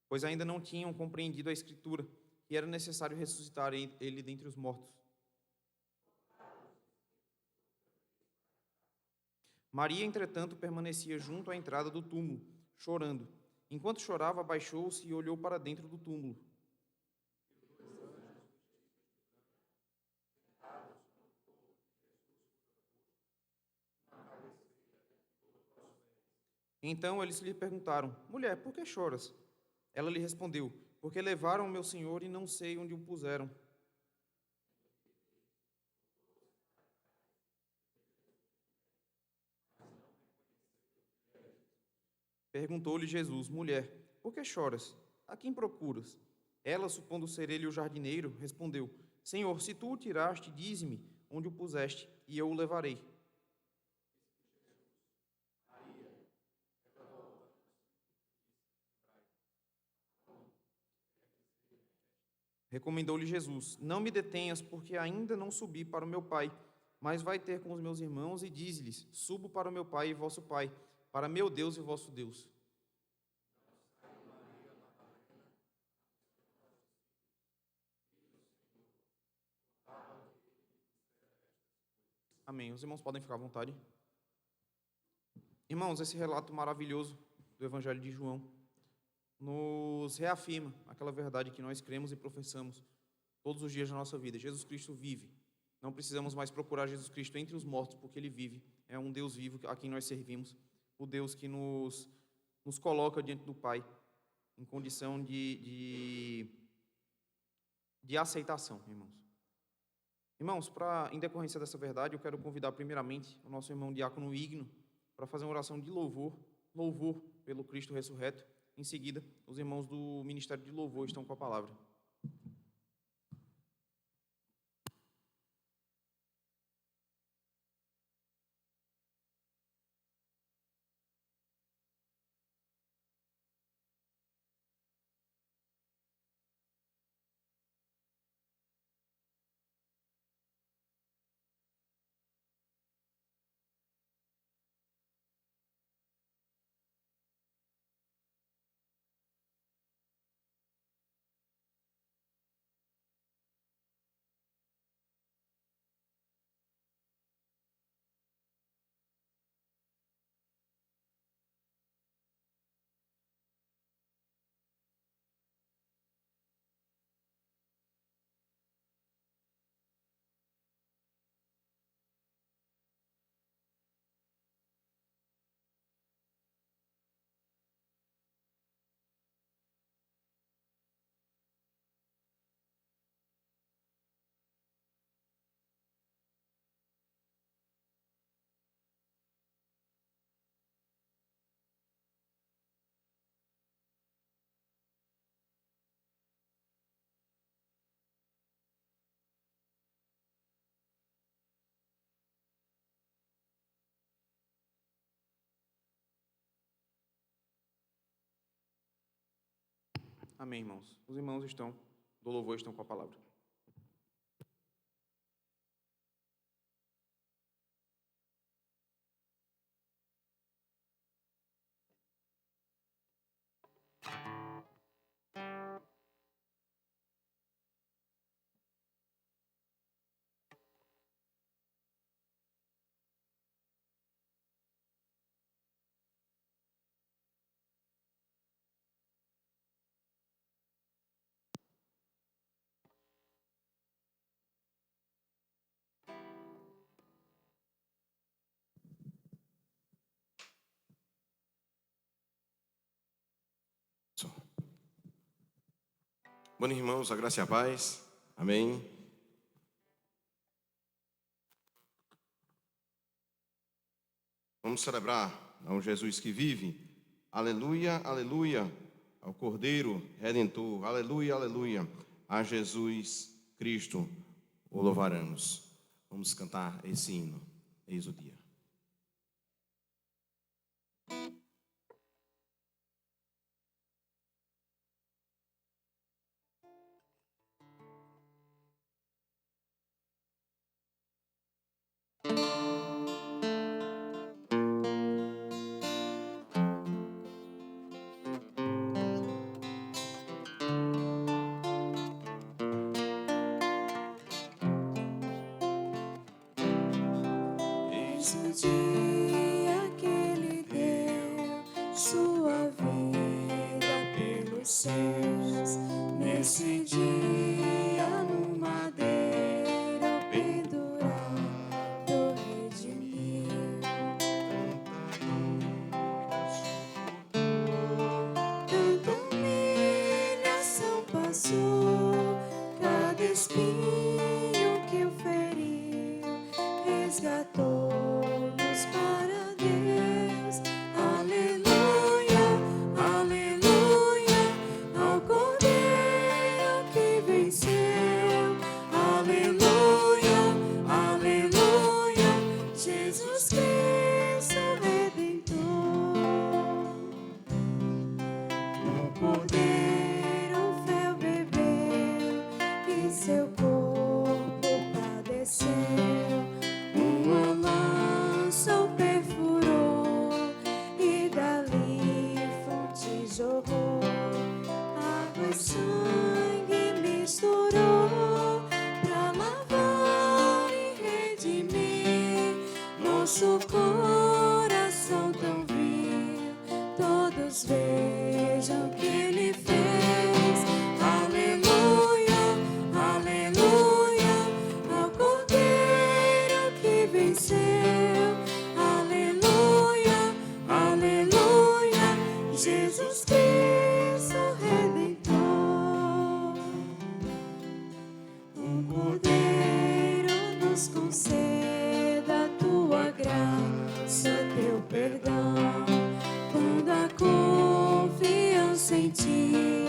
pois ainda não tinham compreendido a Escritura, que era necessário ressuscitar ele dentre os mortos. Maria, entretanto, permanecia junto à entrada do túmulo, chorando. Enquanto chorava, abaixou-se e olhou para dentro do túmulo. Então eles lhe perguntaram: Mulher, por que choras? Ela lhe respondeu: Porque levaram o meu senhor e não sei onde o puseram. Perguntou-lhe Jesus: Mulher, por que choras? A quem procuras? Ela, supondo ser ele o jardineiro, respondeu: Senhor, se tu o tiraste, dize-me onde o puseste, e eu o levarei. Recomendou-lhe Jesus: Não me detenhas, porque ainda não subi para o meu Pai, mas vai ter com os meus irmãos e dize-lhes: Subo para o meu Pai e vosso Pai, para meu Deus e vosso Deus. Amém. Os irmãos podem ficar à vontade. Irmãos, esse relato maravilhoso do Evangelho de João nos reafirma aquela verdade que nós cremos e professamos todos os dias da nossa vida. Jesus Cristo vive. Não precisamos mais procurar Jesus Cristo entre os mortos, porque Ele vive. É um Deus vivo a quem nós servimos. O Deus que nos coloca diante do Pai em condição de aceitação, irmãos. Irmãos, em decorrência dessa verdade, eu quero convidar primeiramente o nosso irmão diácono Igno para fazer uma oração de louvor pelo Cristo ressurreto. Em seguida, os irmãos do Ministério de Louvor estão com a palavra. Amém, irmãos. Os irmãos do louvor estão com a palavra. Bom, irmãos, a graça e a paz. Amém. Vamos celebrar ao Jesus que vive. Aleluia, aleluia. Ao Cordeiro Redentor. Aleluia, aleluia. A Jesus Cristo o louvaremos. Vamos cantar esse hino. Eis o dia. dia que Ele deu sua vida pelos seus, nesse dia no madeiro pendurado redimiu. Tanta humilhação passou, cada espinho que o feriu resgatou-nos para Deus. Aleluia, aleluia, ao Cordeiro que venceu. Aleluia, aleluia, Jesus Cristo Redentor. O Cordeiro fel bebeu e seu corpo padeceu. Uma lança o perfurou e dali fonte jorrou. Água e sangue misturou pra lavar e redimir nosso coração tão vil. Todos vejam que Ele fez. Aleluia, aleluia, ao Cordeiro que venceu. Aleluia, aleluia, Jesus Cristo Redentor. O Cordeiro nos conceda a tua graça, teu perdão. Quando a confiança em ti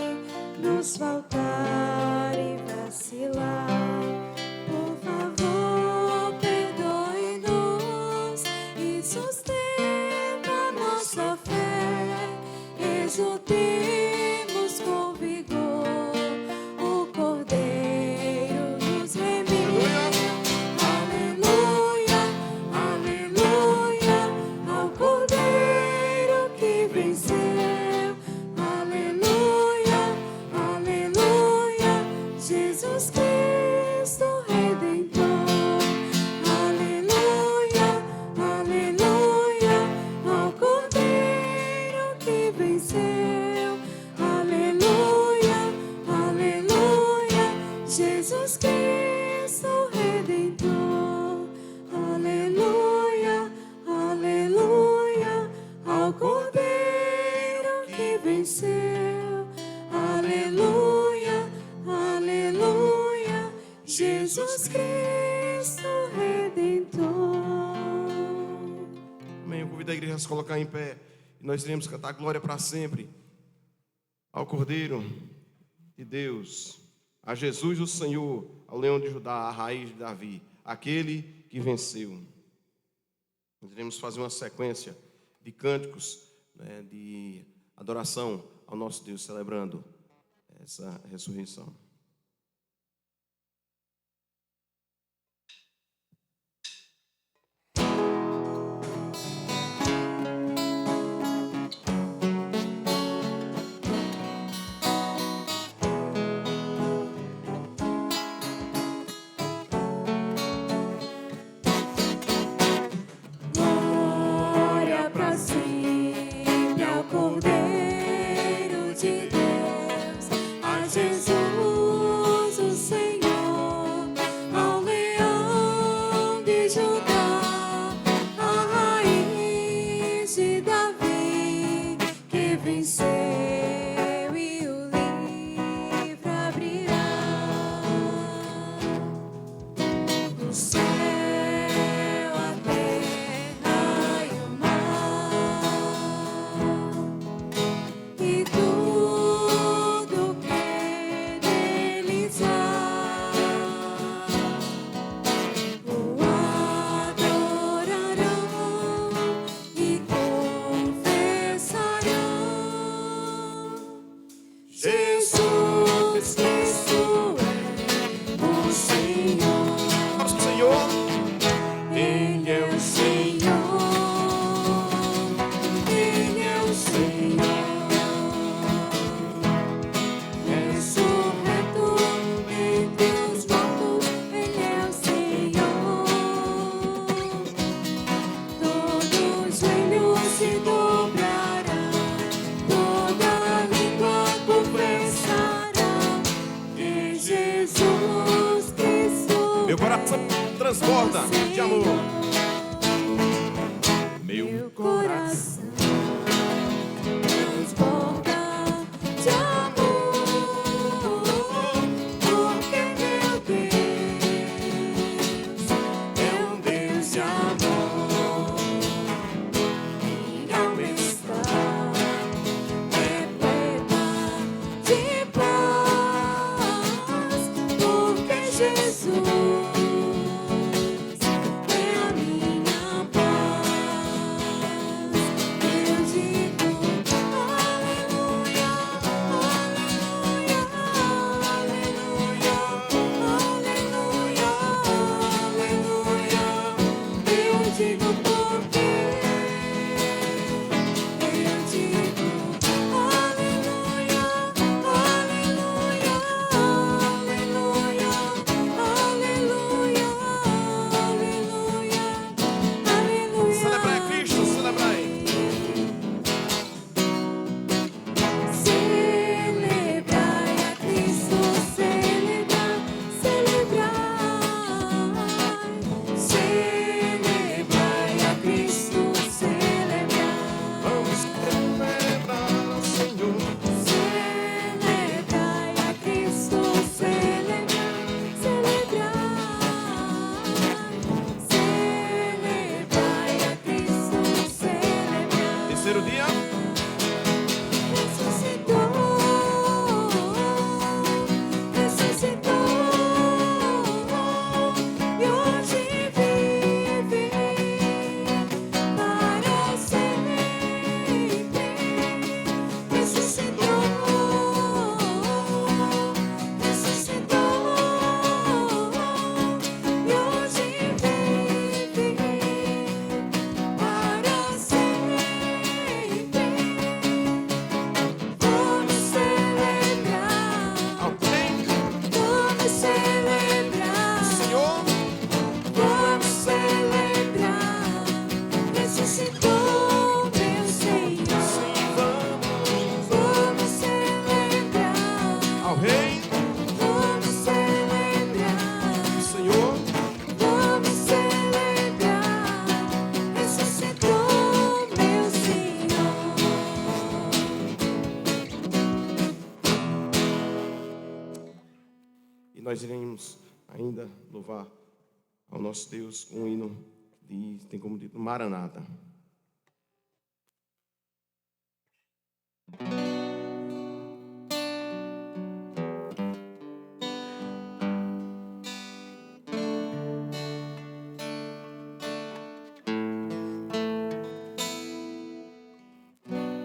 nos faltar e vacilar, por favor, perdoe-nos e sustenta nossa fé. Exultemos com vigor, o Cordeiro nos remiu. Aleluia, aleluia, ao Cordeiro que venceu. Aleluia, aleluia, Jesus Cristo Redentor. Aleluia, aleluia, ao Cordeiro que venceu. Aleluia, aleluia, Jesus Cristo Redentor. Aleluia, aleluia, ao Cordeiro que venceu. Aleluia, aleluia, Jesus Cristo Redentor. Amém. Eu convido a igreja a se colocar em pé e nós iremos cantar glória para sempre ao Cordeiro de Deus, a Jesus o Senhor, ao Leão de Judá, a raiz de Davi, aquele que venceu. Nós iremos fazer uma sequência de cânticos, né, de adoração ao nosso Deus, celebrando essa ressurreição. Glória pra sempre ao Cordeiro de Deus, a Jesus casa transborda de amor. Meu coração transborda de amor, porque meu Deus é um Deus de amor. Minha alma está repleta de paz, porque Jesus é a minha paz. Eu digo aleluia, aleluia, aleluia, aleluia, aleluia. Eu digo porque eu digo aleluia, aleluia, aleluia, aleluia, aleluia, aleluia. Celebrai Cristo, celebrai. Celebrai a Cristo, celebrai, celebrai a Cristo, celebrai. Vamos celebrar ao Senhor. Celebrai a Cristo, celebrai, celebrai a Cristo, celebrai. Terceiro dia. Ressuscitou, ressuscitou, e hoje vive para sempre. Ressuscitou, ressuscitou, e hoje vive para sempre. Vamos celebrar, Alguém? vamos celebrar, Senhor. vamos celebrar. Ressuscitou meu Senhor. Vamos celebrar, Ao Rei. vamos celebrar, Senhor. vamos celebrar. Ressuscitou meu Senhor. E nós iremos ainda louvar ao nosso Deus com um hino que tem como título Maranata.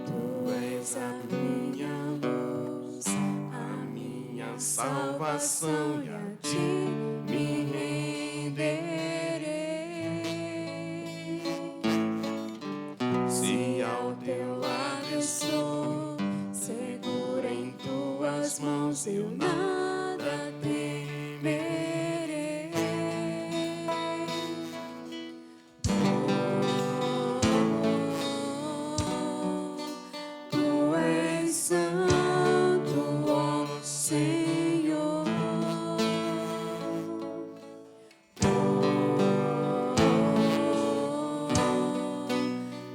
Tu és a minha luz, a minha salvação, e a ti me renderei. Se ao teu lado eu estou, segura em tuas mãos, eu nada temerei. Tu és santo, ó Senhor.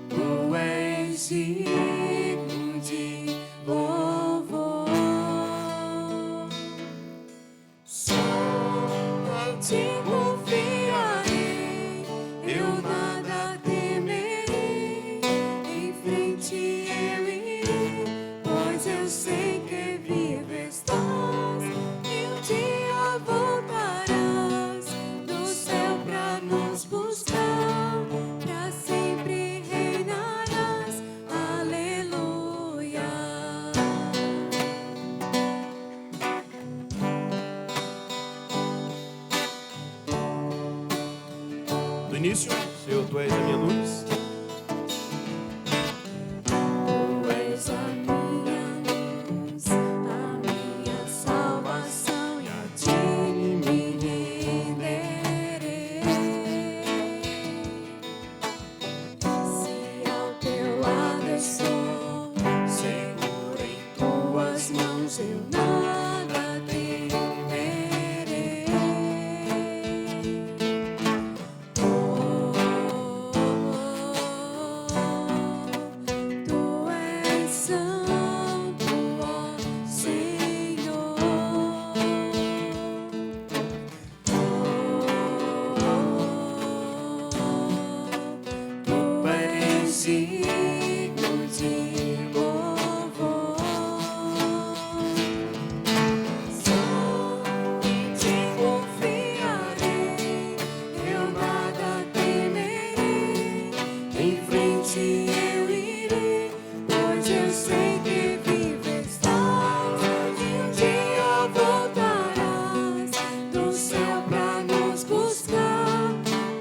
Tu és digno de louvor. Só a ti confiarei, eu nada temerei. Em frente eu irei, pois eu sei que vivo estás. E um dia voltarás do céu pra nos buscar. Pra sempre reinarás. Aleluia. Do início, Senhor, tu és a minha luz. Tu és a minha luz, a minha salvação, e a ti me renderei. Se ao teu lado eu estou, seguro em tuas mãos, eu nada temerei. eu sei que vive estás, e um dia voltarás do céu pra nos buscar,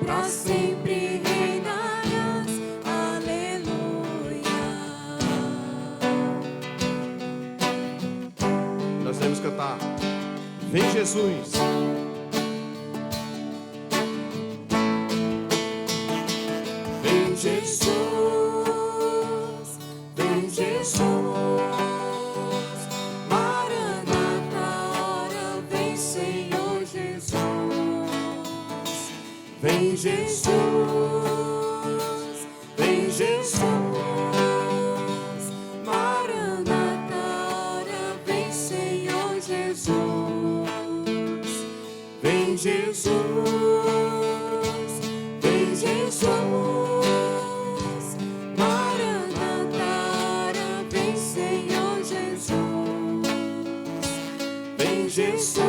pra sempre reinarás. Aleluia. Nós devemos cantar: vem Jesus. Vem Jesus, vem Jesus, Maranata, ora vem Senhor Jesus. Vem Jesus, vem Jesus, Maranata, ora vem Senhor Jesus. Vem Jesus, vem Jesus, Maranata, ora vem Senhor Jesus. Vem Jesus,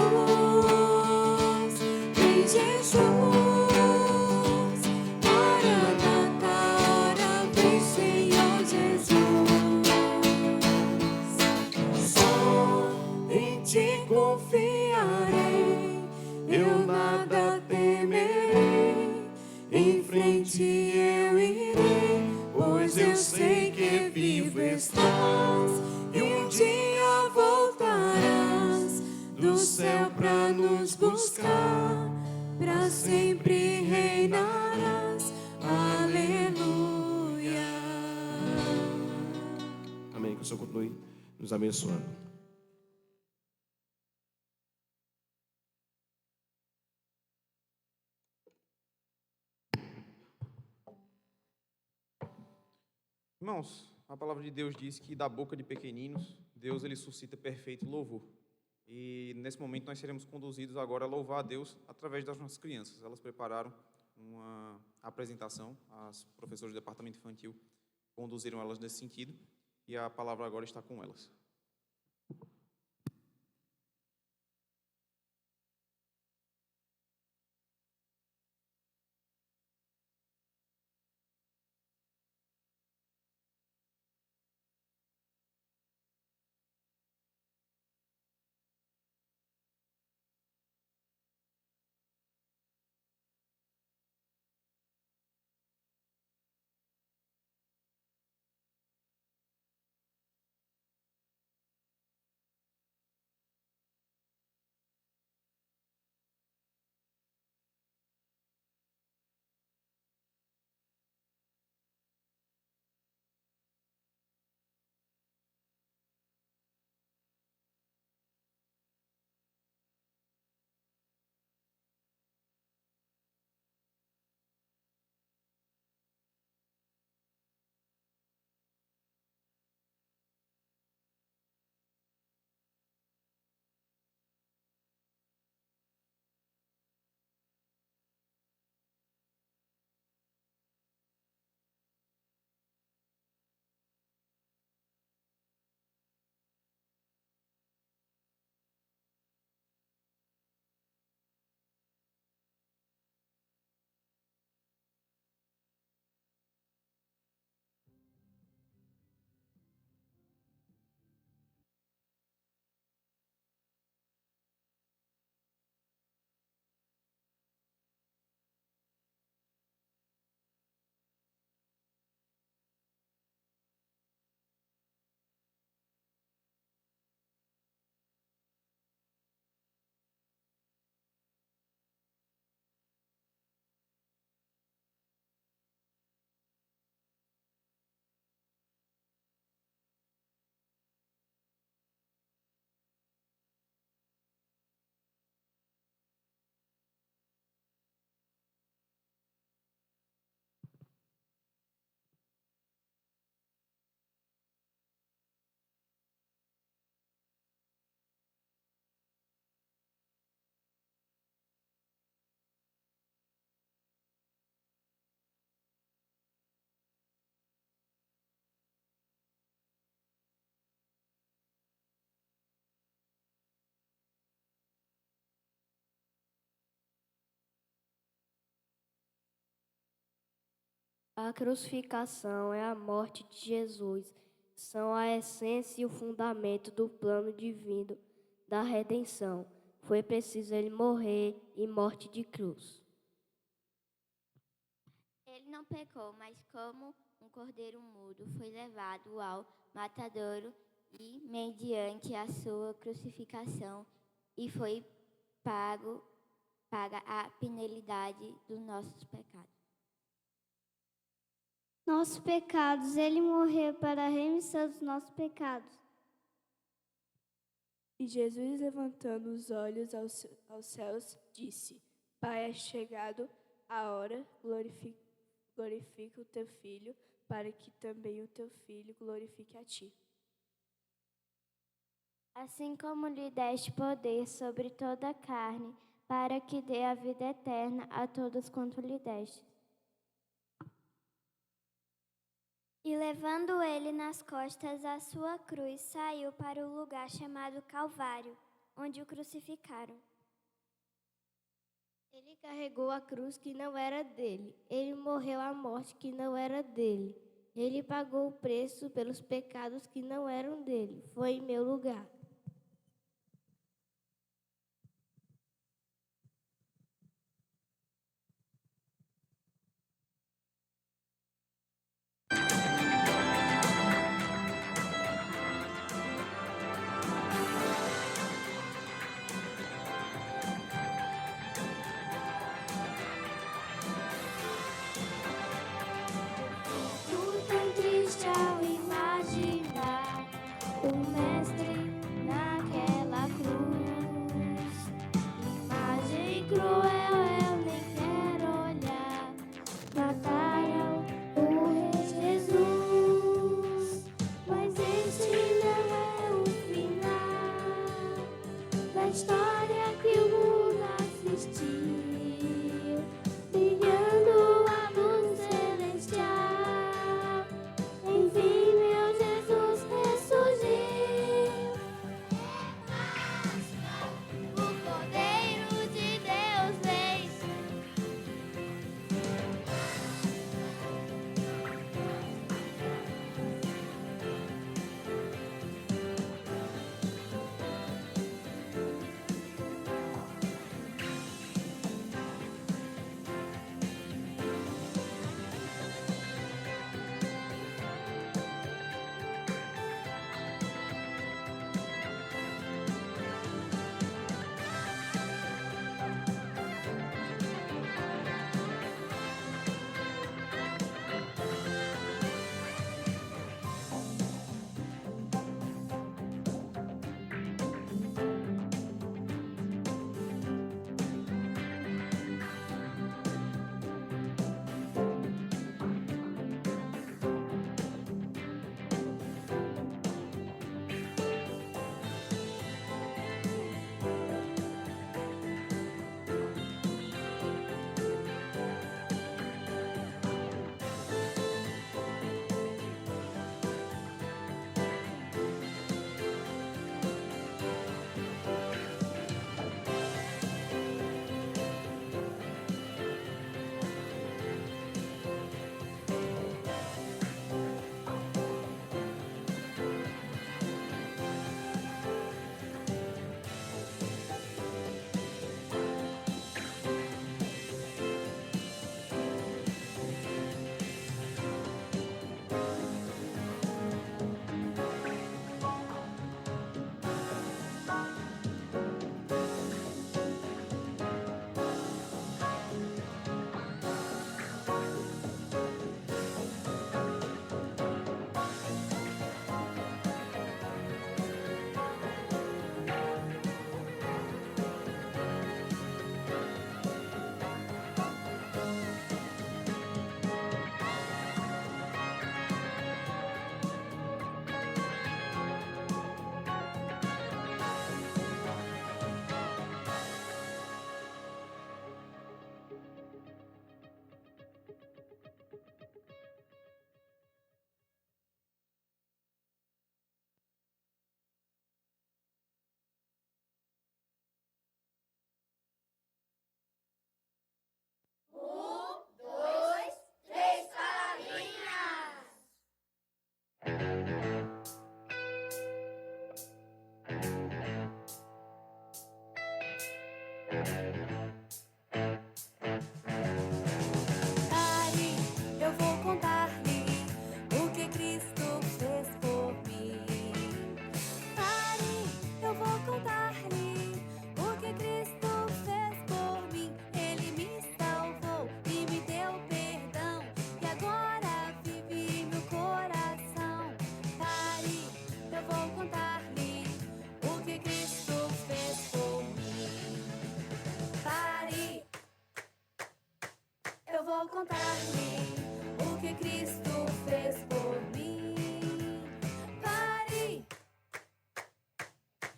vem Jesus, Maranata, ora vem Senhor Jesus. Só em ti confiarei, eu nada temerei, em frente eu irei, pois eu sei que vivo estás, e um dia voltarás do céu pra nos buscar, pra sempre reinarás. Aleluia. Amém. Que o Senhor continue nos abençoando. Irmãos, a palavra de Deus diz que da boca de pequeninos, Deus ele suscita perfeito louvor. E nesse momento nós seremos conduzidos agora a louvar a Deus através das nossas crianças. Elas prepararam uma apresentação, as professoras do departamento infantil conduziram elas nesse sentido, e a palavra agora está com elas. A crucificação é a morte de Jesus. são a essência e o fundamento do plano divino da redenção. Foi preciso ele morrer em morte de cruz. Ele não pecou, mas como um cordeiro mudo foi levado ao matadouro e, mediante a sua crucificação, e foi paga a penalidade dos nossos pecados. Nossos pecados, ele morreu para a remissão dos nossos pecados. E Jesus, levantando os olhos aos céus, disse: Pai, é chegado a hora, glorifica o teu Filho, para que também o teu Filho glorifique a ti. Assim como lhe deste poder sobre toda a carne, para que dê a vida eterna a todos quanto lhe deste. E levando ele nas costas a sua cruz, saiu para o lugar chamado Calvário, onde o crucificaram. Ele carregou a cruz que não era dele. Ele morreu a morte que não era dele. Ele pagou o preço pelos pecados que não eram dele. Foi em meu lugar. Fico tão triste ao imaginar o mestre naquela cruz. Imagem cruel, eu nem quero olhar. Mataram o Rei Jesus, mas este não é o final da história que o mundo assistiu. Brilhando a luz celestial, enfim meu Jesus ressurgiu. vou contar-lhe o que Cristo fez por mim. Pare, eu vou contar-lhe o que Cristo fez por mim. Pare,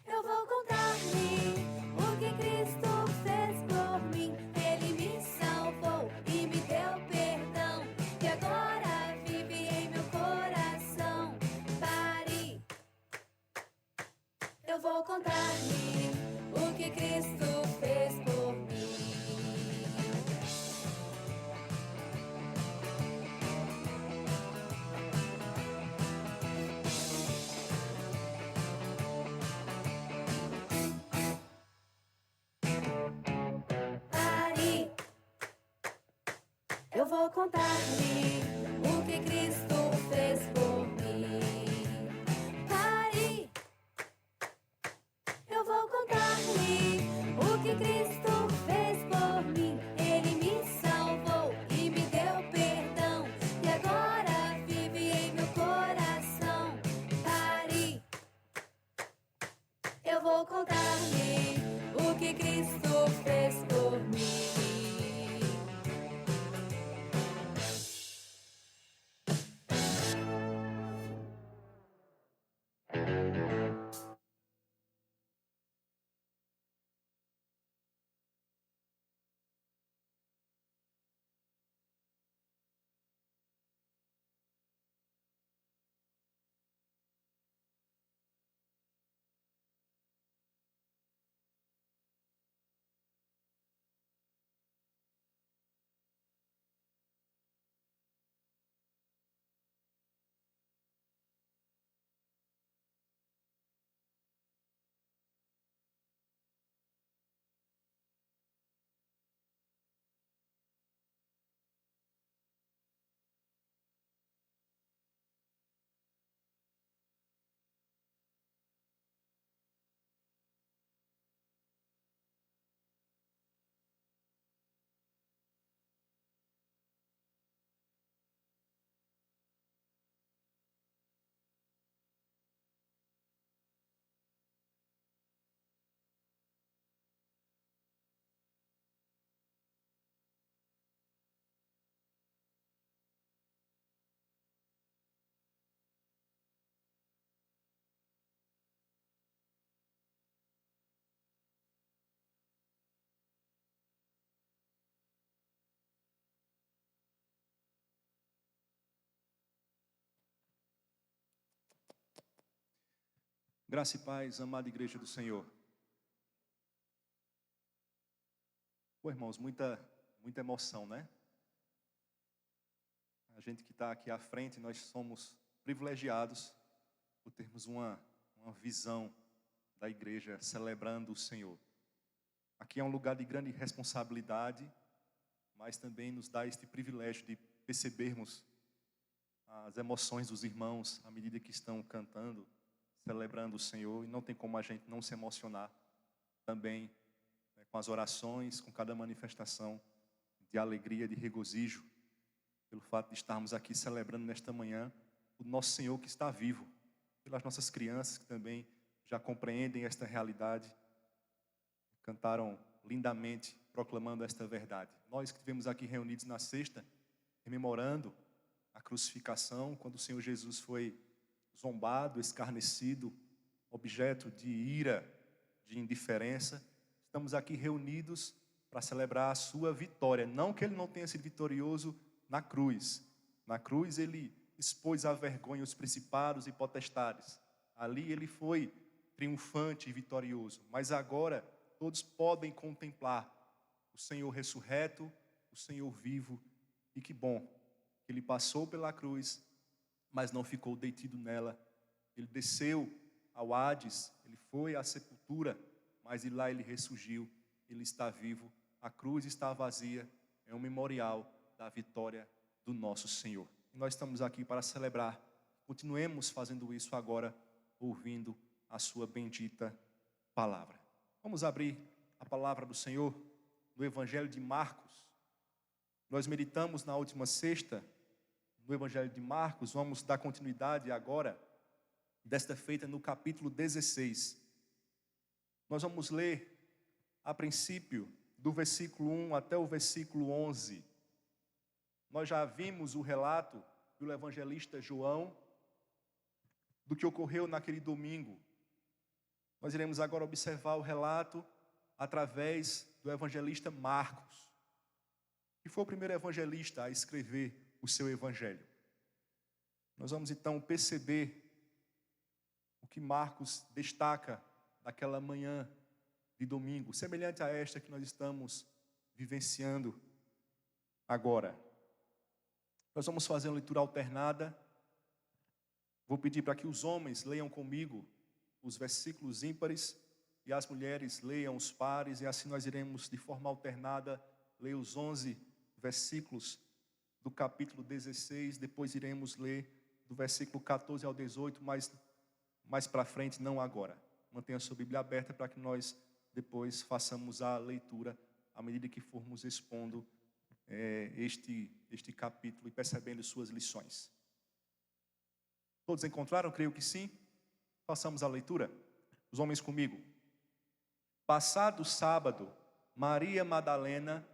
eu vou contar-lhe o que Cristo fez por mim. Ele me salvou e me deu perdão, e agora vive em meu coração. Pare, eu vou contar-lhe o que Cristo fez por mim. Pare, eu vou contar-lhe o que Cristo fez por mim. Pare, eu vou contar-lhe o que Cristo fez por mim. Ele me salvou e me deu perdão, e agora vive em meu coração. Pare, eu vou contar-lhe o que Cristo fez por mim. Graça e paz, amada igreja do Senhor. Pô, irmãos, muita emoção, né? A gente que está aqui à frente, nós somos privilegiados por termos uma visão da igreja celebrando o Senhor. Aqui é um lugar de grande responsabilidade, mas também nos dá este privilégio de percebermos as emoções dos irmãos à medida que estão cantando, celebrando o Senhor, e não tem como a gente não se emocionar também, né, com as orações, com cada manifestação de alegria, de regozijo, pelo fato de estarmos aqui celebrando nesta manhã o nosso Senhor que está vivo, pelas nossas crianças que também já compreendem esta realidade, cantaram lindamente, proclamando esta verdade. Nós que estivemos aqui reunidos na sexta, rememorando a crucificação, quando o Senhor Jesus foi zombado, escarnecido, objeto de ira, de indiferença, estamos aqui reunidos para celebrar a sua vitória. Não que ele não tenha sido vitorioso na cruz. Na cruz ele expôs à vergonha os principados e potestades. Ali ele foi triunfante e vitorioso. Mas agora todos podem contemplar o Senhor ressurreto, o Senhor vivo. E que bom que ele passou pela cruz, mas não ficou detido nela. Ele desceu ao Hades, ele foi à sepultura, mas de lá ele ressurgiu, ele está vivo. A cruz está vazia, é um memorial da vitória do nosso Senhor. E nós estamos aqui para celebrar. Continuemos fazendo isso agora, ouvindo a sua bendita palavra. Vamos abrir a palavra do Senhor no Evangelho de Marcos. Nós meditamos na última sexta no Evangelho de Marcos, vamos dar continuidade agora desta feita no capítulo 16. Nós vamos ler, a princípio, do versículo 1 até o versículo 11. Nós já vimos o relato do evangelista João, do que ocorreu naquele domingo. Nós iremos agora observar o relato através do evangelista Marcos, que foi o primeiro evangelista a escrever o seu evangelho. Nós vamos então perceber o que Marcos destaca daquela manhã de domingo, semelhante a esta que nós estamos vivenciando agora. Nós vamos fazer uma leitura alternada. Vou pedir para que os homens leiam comigo os versículos ímpares e as mulheres leiam os pares, e assim nós iremos de forma alternada ler os 11 versículos do capítulo 16, depois iremos ler do versículo 14 ao 18, mas mais para frente, não agora. Mantenha a sua Bíblia aberta para que nós depois façamos a leitura à medida que formos expondo este capítulo e percebendo suas lições. Todos encontraram? Creio que sim. Façamos a leitura. Os homens comigo. Passado sábado, Maria Madalena,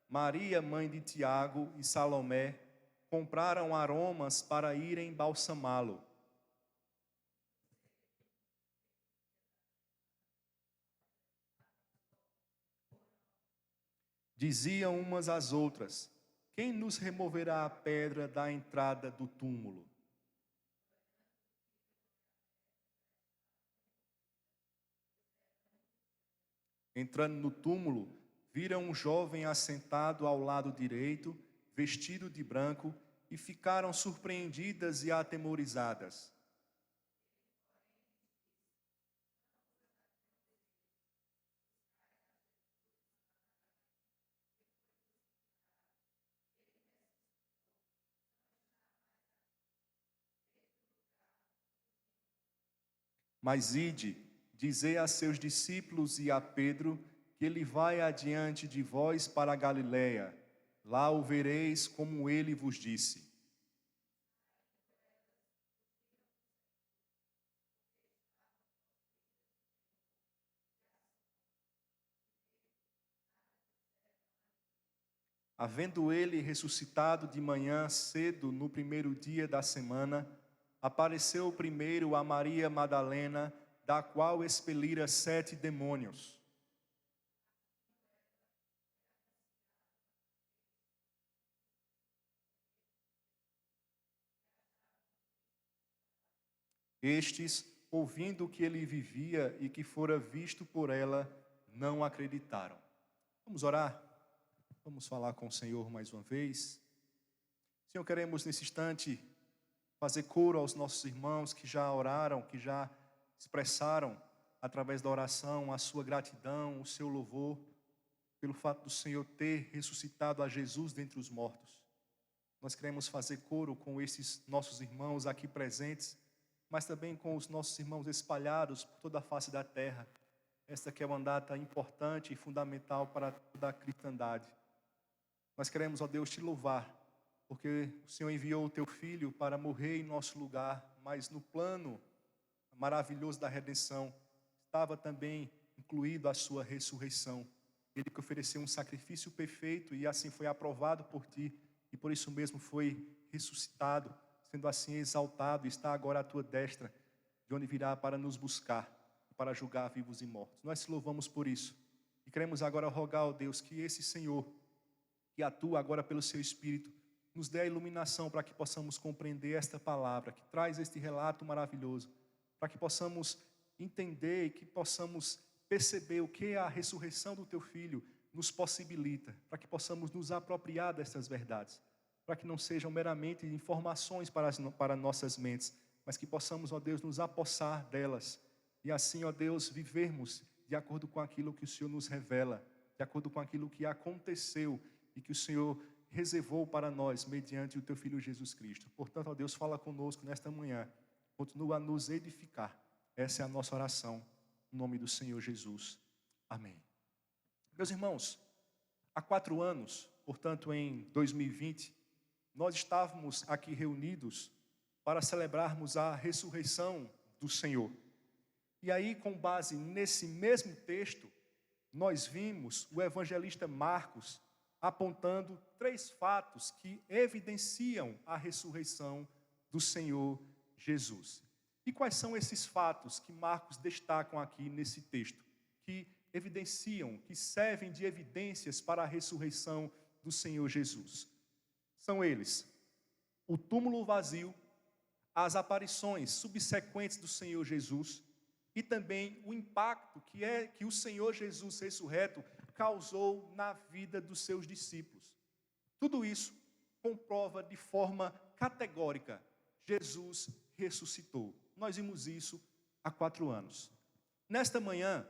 Maria mãe de Tiago e Salomé compraram aromas para irem balsamá-lo. Diziam umas às outras: quem nos removerá a pedra da entrada do túmulo? Entrando no túmulo, viram um jovem assentado ao lado direito, vestido de branco, e ficaram surpreendidas e atemorizadas. Mas ide, dizei a seus discípulos e a Pedro que ele vai adiante de vós para a Galiléia. Lá o vereis como ele vos disse. Havendo ele ressuscitado de manhã cedo no primeiro dia da semana, apareceu primeiro a Maria Madalena, da qual expelira 7 demônios. Estes, ouvindo que ele vivia e que fora visto por ela, não acreditaram. Vamos orar? Vamos falar com o Senhor mais uma vez. Senhor, queremos nesse instante fazer coro aos nossos irmãos que já oraram, que já expressaram através da oração a sua gratidão, o seu louvor, pelo fato do Senhor ter ressuscitado a Jesus dentre os mortos. Nós queremos fazer coro com esses nossos irmãos aqui presentes, mas também com os nossos irmãos espalhados por toda a face da terra. Esta que é uma data importante e fundamental para toda a cristandade. Nós queremos, ó Deus, te louvar, porque o Senhor enviou o teu Filho para morrer em nosso lugar, mas no plano maravilhoso da redenção estava também incluído a sua ressurreição. Ele que ofereceu um sacrifício perfeito e assim foi aprovado por ti, e por isso mesmo foi ressuscitado, sendo assim exaltado, e está agora à tua destra, de onde virá para nos buscar, para julgar vivos e mortos. Nós te louvamos por isso, e queremos agora rogar, ó Deus, que esse Senhor, que atua agora pelo seu Espírito, nos dê a iluminação para que possamos compreender esta palavra, que traz este relato maravilhoso, para que possamos entender e que possamos perceber o que a ressurreição do teu Filho nos possibilita, para que possamos nos apropriar destas verdades, para que não sejam meramente informações para nossas mentes, mas que possamos, ó Deus, nos apossar delas, e assim, ó Deus, vivermos de acordo com aquilo que o Senhor nos revela, de acordo com aquilo que aconteceu e que o Senhor reservou para nós mediante o teu Filho Jesus Cristo. Portanto, ó Deus, fala conosco nesta manhã, continua a nos edificar. Essa é a nossa oração, em nome do Senhor Jesus. Amém. Meus irmãos, há 4 anos, portanto em 2020, nós estávamos aqui reunidos para celebrarmos a ressurreição do Senhor. E aí, com base nesse mesmo texto, nós vimos o evangelista Marcos apontando 3 fatos que evidenciam a ressurreição do Senhor Jesus. E quais são esses fatos que Marcos destacam aqui nesse texto, que evidenciam, que servem de evidências para a ressurreição do Senhor Jesus? São eles: o túmulo vazio, as aparições subsequentes do Senhor Jesus e também o impacto que o Senhor Jesus ressurreto causou na vida dos seus discípulos. Tudo isso comprova de forma categórica: Jesus ressuscitou. Nós vimos isso há 4 anos. Nesta manhã,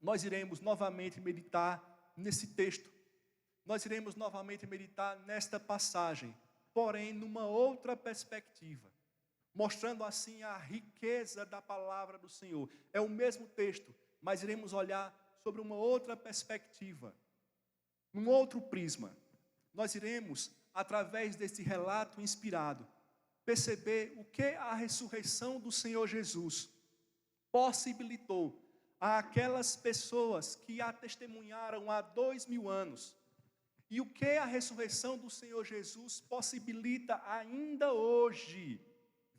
nós iremos novamente meditar nesse texto. Nós iremos novamente meditar nesta passagem, porém numa outra perspectiva, mostrando assim a riqueza da palavra do Senhor. É o mesmo texto, mas iremos olhar sobre uma outra perspectiva, num outro prisma. Nós iremos, através desse relato inspirado, perceber o que a ressurreição do Senhor Jesus possibilitou àquelas pessoas que a testemunharam há 2000 anos, e o que a ressurreição do Senhor Jesus possibilita ainda hoje,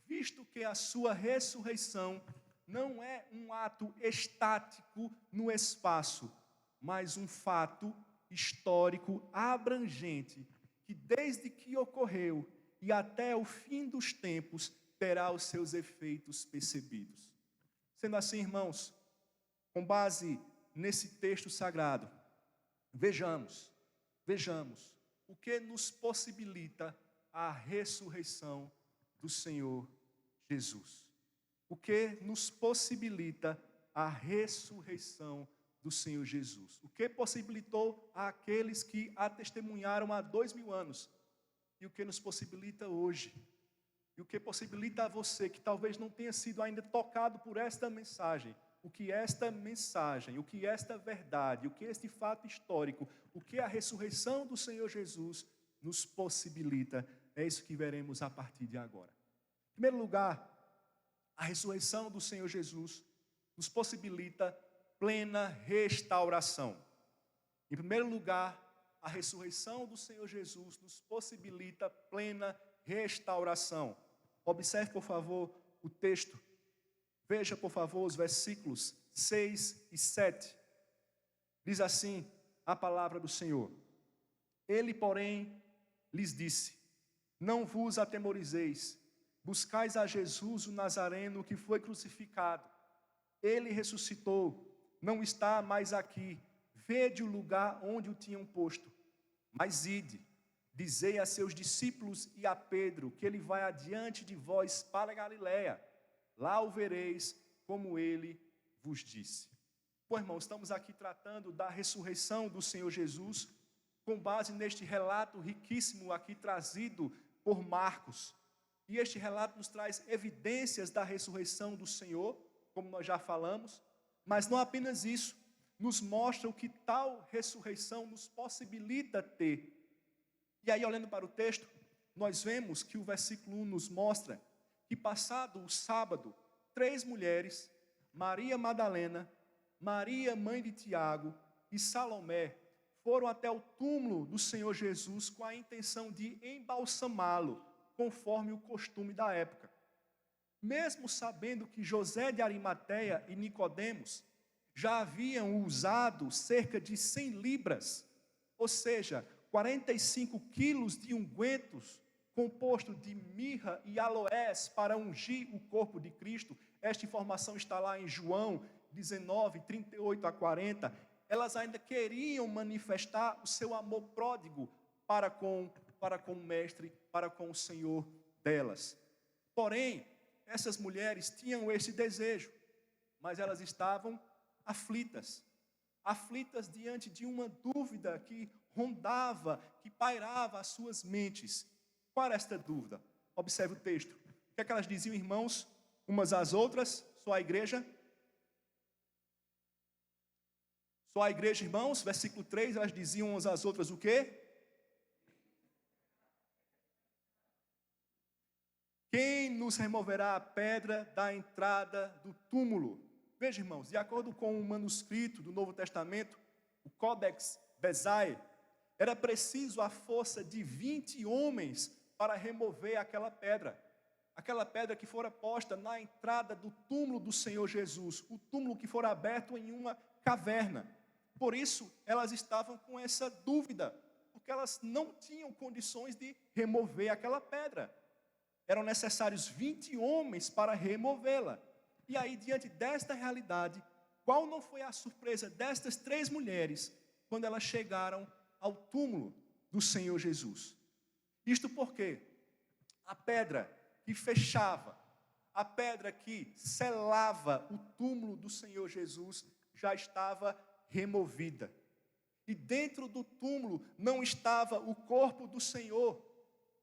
visto que a sua ressurreição não é um ato estático no espaço, mas um fato histórico abrangente, que desde que ocorreu e até o fim dos tempos terá os seus efeitos percebidos. Sendo assim, irmãos, com base nesse texto sagrado, vejamos o que nos possibilita a ressurreição do Senhor Jesus. O que nos possibilita a ressurreição do Senhor Jesus. O que possibilitou àqueles que a testemunharam há 2000 anos. E o que nos possibilita hoje. E o que possibilita a você que talvez não tenha sido ainda tocado por esta mensagem. O que esta mensagem, o que esta verdade, o que este fato histórico, o que a ressurreição do Senhor Jesus nos possibilita. É isso que veremos a partir de agora. Em primeiro lugar, a ressurreição do Senhor Jesus nos possibilita plena restauração. Em primeiro lugar, a ressurreição do Senhor Jesus nos possibilita plena restauração. Observe, por favor, o texto. Veja, por favor, os versículos 6 e 7. Diz assim a palavra do Senhor: Ele, porém, lhes disse: Não vos atemorizeis, buscais a Jesus o Nazareno que foi crucificado. Ele ressuscitou, não está mais aqui. Vede o lugar onde o tinham posto. Mas ide, dizei a seus discípulos e a Pedro que ele vai adiante de vós para Galiléia. Lá o vereis, como ele vos disse. Bom, irmãos, estamos aqui tratando da ressurreição do Senhor Jesus, com base neste relato riquíssimo aqui trazido por Marcos. E este relato nos traz evidências da ressurreição do Senhor, como nós já falamos, mas não apenas isso, nos mostra o que tal ressurreição nos possibilita ter. E aí, olhando para o texto, nós vemos que o versículo 1 nos mostra que, passado o sábado, 3 mulheres, Maria Madalena, Maria, mãe de Tiago, e Salomé, foram até o túmulo do Senhor Jesus com a intenção de embalsamá-lo, conforme o costume da época. Mesmo sabendo que José de Arimateia e Nicodemos já haviam usado cerca de 100 libras, ou seja, 45 quilos de ungüentos, composto de mirra e aloés para ungir o corpo de Cristo. Esta informação está lá em João 19, 38 a 40. Elas ainda queriam manifestar o seu amor pródigo para com o Mestre, para com o Senhor delas. Porém, essas mulheres tinham esse desejo, mas elas estavam aflitas diante de uma dúvida que rondava, que pairava as suas mentes. Qual era esta dúvida? Observe o texto. O que é que elas diziam, irmãos, umas às outras? Só a igreja? Só a igreja, irmãos? Versículo 3, elas diziam umas às outras o quê? quem nos removerá a pedra da entrada do túmulo? Veja, irmãos, de acordo com o manuscrito do Novo Testamento, o Codex Bezae, era preciso a força de 20 homens para remover aquela pedra que fora posta na entrada do túmulo do Senhor Jesus, o túmulo que fora aberto em uma caverna. Por isso, elas estavam com essa dúvida, porque elas não tinham condições de remover aquela pedra. Eram necessários 20 homens para removê-la. E aí, diante desta realidade, qual não foi a surpresa destas 3 mulheres quando elas chegaram ao túmulo do Senhor Jesus? Isto porque a pedra que fechava, a pedra que selava o túmulo do Senhor Jesus já estava removida. E dentro do túmulo não estava o corpo do Senhor,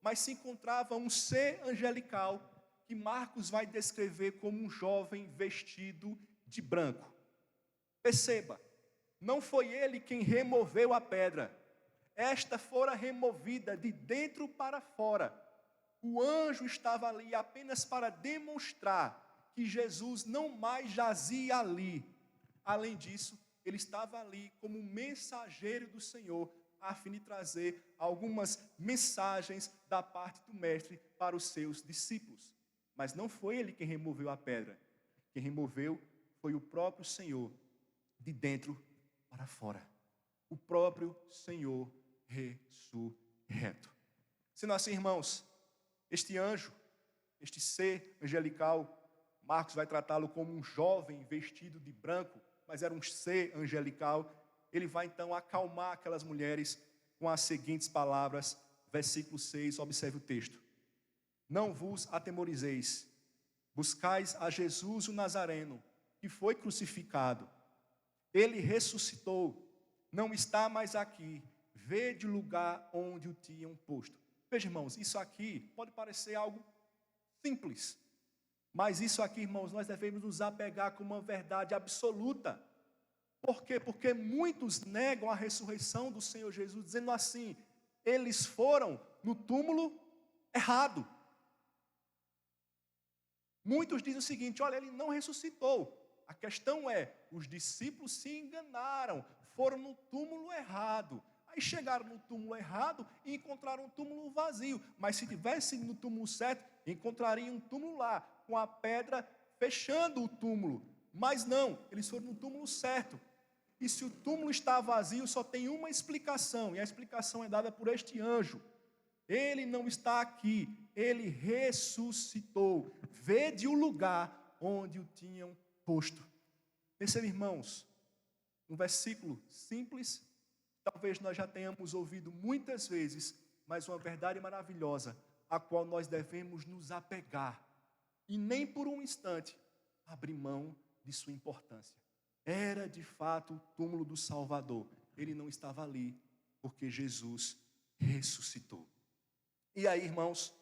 mas se encontrava um ser angelical que Marcos vai descrever como um jovem vestido de branco. Perceba, não foi ele quem removeu a pedra. Esta fora removida de dentro para fora. O anjo estava ali apenas para demonstrar que Jesus não mais jazia ali. Além disso, ele estava ali como mensageiro do Senhor, a fim de trazer algumas mensagens da parte do mestre para os seus discípulos. Mas não foi ele quem removeu a pedra. Quem removeu foi o próprio Senhor, de dentro para fora. O próprio Senhor ressurreto. Sendo assim, irmãos, este anjo, este ser angelical, Marcos vai tratá-lo como um jovem vestido de branco, mas era um ser angelical. Ele vai então acalmar aquelas mulheres com as seguintes palavras, versículo 6, observe o texto. Não vos atemorizeis, buscais a Jesus o Nazareno, que foi crucificado. Ele ressuscitou, não está mais aqui, vede o lugar onde o tinham posto. Veja, irmãos, isso aqui pode parecer algo simples, mas isso aqui, irmãos, nós devemos nos apegar com uma verdade absoluta. Por quê? Porque muitos negam a ressurreição do Senhor Jesus, dizendo assim, eles foram no túmulo errado. Muitos dizem o seguinte, olha, ele não ressuscitou. A questão é, os discípulos se enganaram, foram no túmulo errado. Aí chegaram no túmulo errado e encontraram um túmulo vazio. Mas se tivessem no túmulo certo, encontrariam um túmulo lá, com a pedra fechando o túmulo. Mas não, eles foram no túmulo certo. E se o túmulo está vazio, só tem uma explicação, e a explicação é dada por este anjo. Ele não está aqui, ele ressuscitou. Vede o lugar onde o tinham posto. Perceba, irmãos, um versículo simples, talvez nós já tenhamos ouvido muitas vezes, mas uma verdade maravilhosa, a qual nós devemos nos apegar, e nem por um instante abrir mão de sua importância. Era de fato o túmulo do Salvador, ele não estava ali, porque Jesus ressuscitou. E aí, irmãos,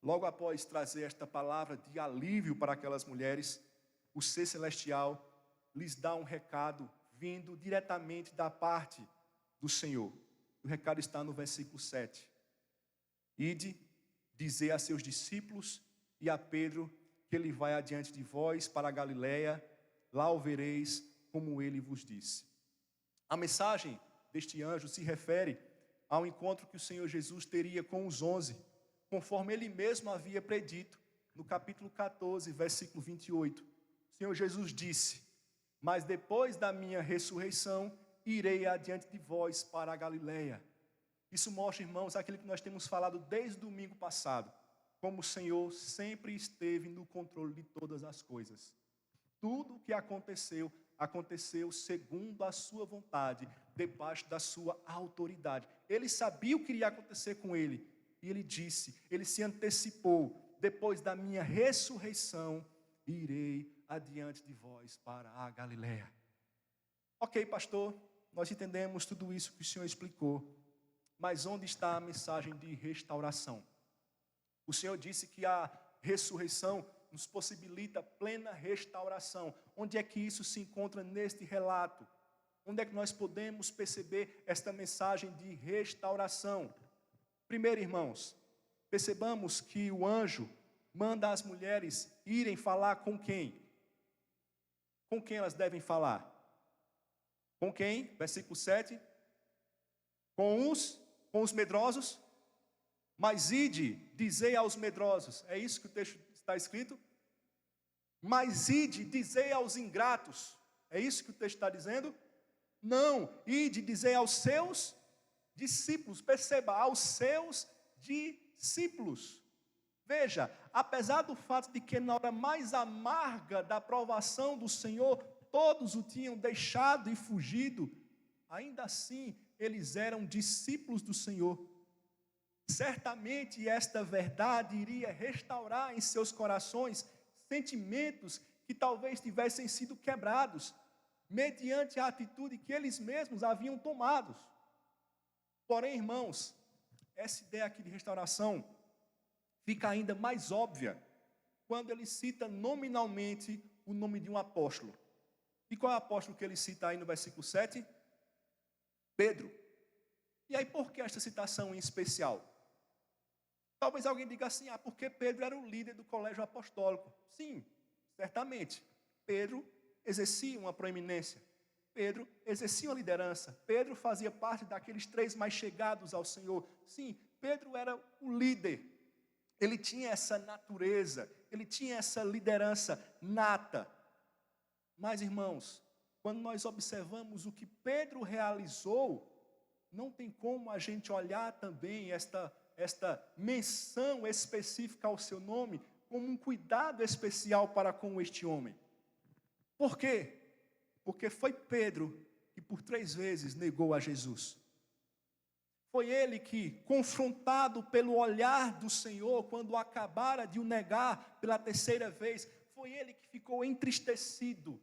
logo após trazer esta palavra de alívio para aquelas mulheres, o ser celestial lhes dá um recado vindo diretamente da parte do Senhor. O recado está no versículo 7. Ide, dizei a seus discípulos e a Pedro que ele vai adiante de vós para a Galileia, lá o vereis como ele vos disse. A mensagem deste anjo se refere ao encontro que o Senhor Jesus teria com os 11, conforme ele mesmo havia predito, no capítulo 14, versículo 28. O Senhor Jesus disse, mas depois da minha ressurreição, irei adiante de vós para a Galileia. Isso mostra, irmãos, aquilo que nós temos falado desde o domingo passado, como o Senhor sempre esteve no controle de todas as coisas. Tudo o que aconteceu, aconteceu segundo a sua vontade, debaixo da sua autoridade. Ele sabia o que iria acontecer com ele, e ele disse, ele se antecipou, depois da minha ressurreição, irei adiante de vós para a Galileia. Ok, pastor, nós entendemos tudo isso que o Senhor explicou, mas onde está a mensagem de restauração? O Senhor disse que a ressurreição nos possibilita plena restauração. Onde é que isso se encontra neste relato? Onde é que nós podemos perceber esta mensagem de restauração? Primeiro, irmãos, percebamos que o anjo manda as mulheres irem falar com quem? Com quem elas devem falar? Com quem? Versículo 7. Com os medrosos. Mas ide, dizei aos medrosos. É isso que o texto está escrito? Mas ide, dizei aos ingratos. É isso que o texto está dizendo? Não, ide, dizei aos seus discípulos. Perceba, aos seus discípulos. Veja, apesar do fato de que na hora mais amarga da provação do Senhor, todos o tinham deixado e fugido, ainda assim, eles eram discípulos do Senhor. Certamente esta verdade iria restaurar em seus corações sentimentos que talvez tivessem sido quebrados, mediante a atitude que eles mesmos haviam tomado. Porém, irmãos, essa ideia aqui de restauração fica ainda mais óbvia quando ele cita nominalmente o nome de um apóstolo. E qual é o apóstolo que ele cita aí no versículo 7? Pedro. E aí por que esta citação em especial? Talvez alguém diga assim, porque Pedro era o líder do colégio apostólico. Sim, certamente. Pedro exercia uma proeminência. Pedro exercia uma liderança. Pedro fazia parte daqueles 3 mais chegados ao Senhor. Sim, Pedro era o líder. Ele tinha essa natureza, ele tinha essa liderança nata. Mas, irmãos, quando nós observamos o que Pedro realizou, não tem como a gente olhar também esta menção específica ao seu nome como um cuidado especial para com este homem. Por quê? Porque foi Pedro que por 3 vezes negou a Jesus. Foi ele que, confrontado pelo olhar do Senhor, quando acabara de o negar pela 3ª vez, foi ele que ficou entristecido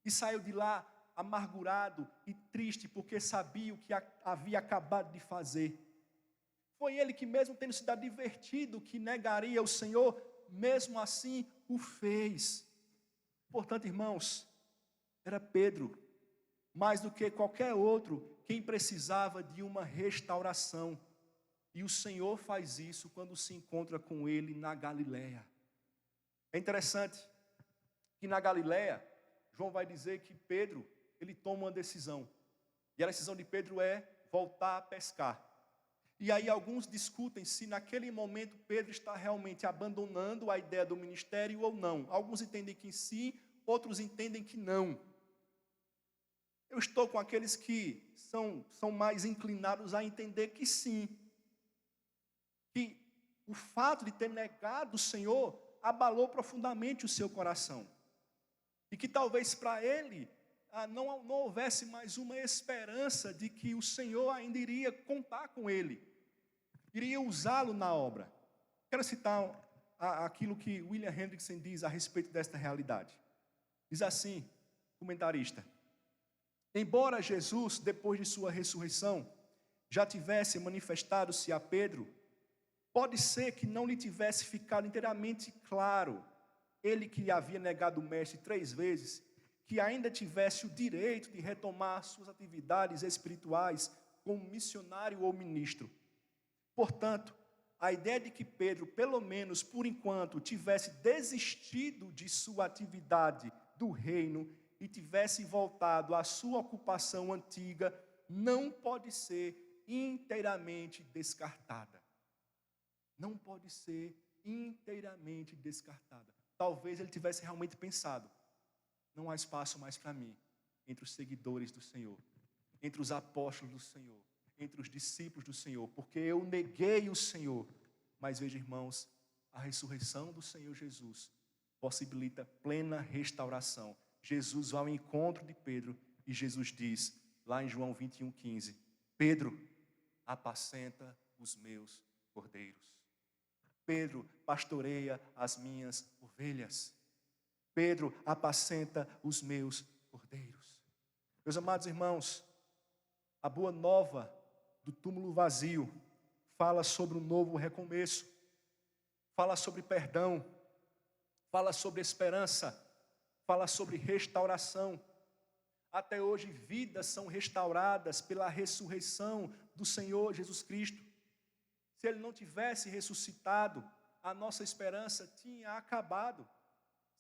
e saiu de lá amargurado e triste, porque sabia o que havia acabado de fazer. Foi ele que, mesmo tendo sido advertido que negaria o Senhor, mesmo assim o fez. Portanto, irmãos, era Pedro, mais do que qualquer outro, quem precisava de uma restauração. E o Senhor faz isso quando se encontra com ele na Galileia. É interessante que na Galileia, João vai dizer que Pedro, ele toma uma decisão. E a decisão de Pedro é voltar a pescar. E aí alguns discutem se naquele momento Pedro está realmente abandonando a ideia do ministério ou não. Alguns entendem que sim, outros entendem que não. Eu estou com aqueles que são mais inclinados a entender que sim. Que o fato de ter negado o Senhor abalou profundamente o seu coração. E que talvez para ele não houvesse mais uma esperança de que o Senhor ainda iria contar com ele. Iria usá-lo na obra. Quero citar aquilo que William Hendrickson diz a respeito desta realidade. Diz assim, comentarista: embora Jesus, depois de sua ressurreição, já tivesse manifestado-se a Pedro, pode ser que não lhe tivesse ficado inteiramente claro, ele que lhe havia negado o mestre 3 vezes, que ainda tivesse o direito de retomar suas atividades espirituais como missionário ou ministro. Portanto, a ideia de que Pedro, pelo menos por enquanto, tivesse desistido de sua atividade do reino e tivesse voltado à sua ocupação antiga, não pode ser inteiramente descartada. Não pode ser inteiramente descartada. Talvez ele tivesse realmente pensado: não há espaço mais para mim entre os seguidores do Senhor, entre os apóstolos do Senhor, entre os discípulos do Senhor, porque eu neguei o Senhor. Mas veja, irmãos, a ressurreição do Senhor Jesus possibilita plena restauração. Jesus vai ao encontro de Pedro e Jesus diz, lá em João 21:15, Pedro, apacenta os meus cordeiros. Pedro, pastoreia as minhas ovelhas. Pedro, apacenta os meus cordeiros. Meus amados irmãos, a boa nova do túmulo vazio fala sobre um novo recomeço, fala sobre perdão, fala sobre esperança, fala sobre restauração. Até hoje, vidas são restauradas pela ressurreição do Senhor Jesus Cristo. Se Ele não tivesse ressuscitado, a nossa esperança tinha acabado.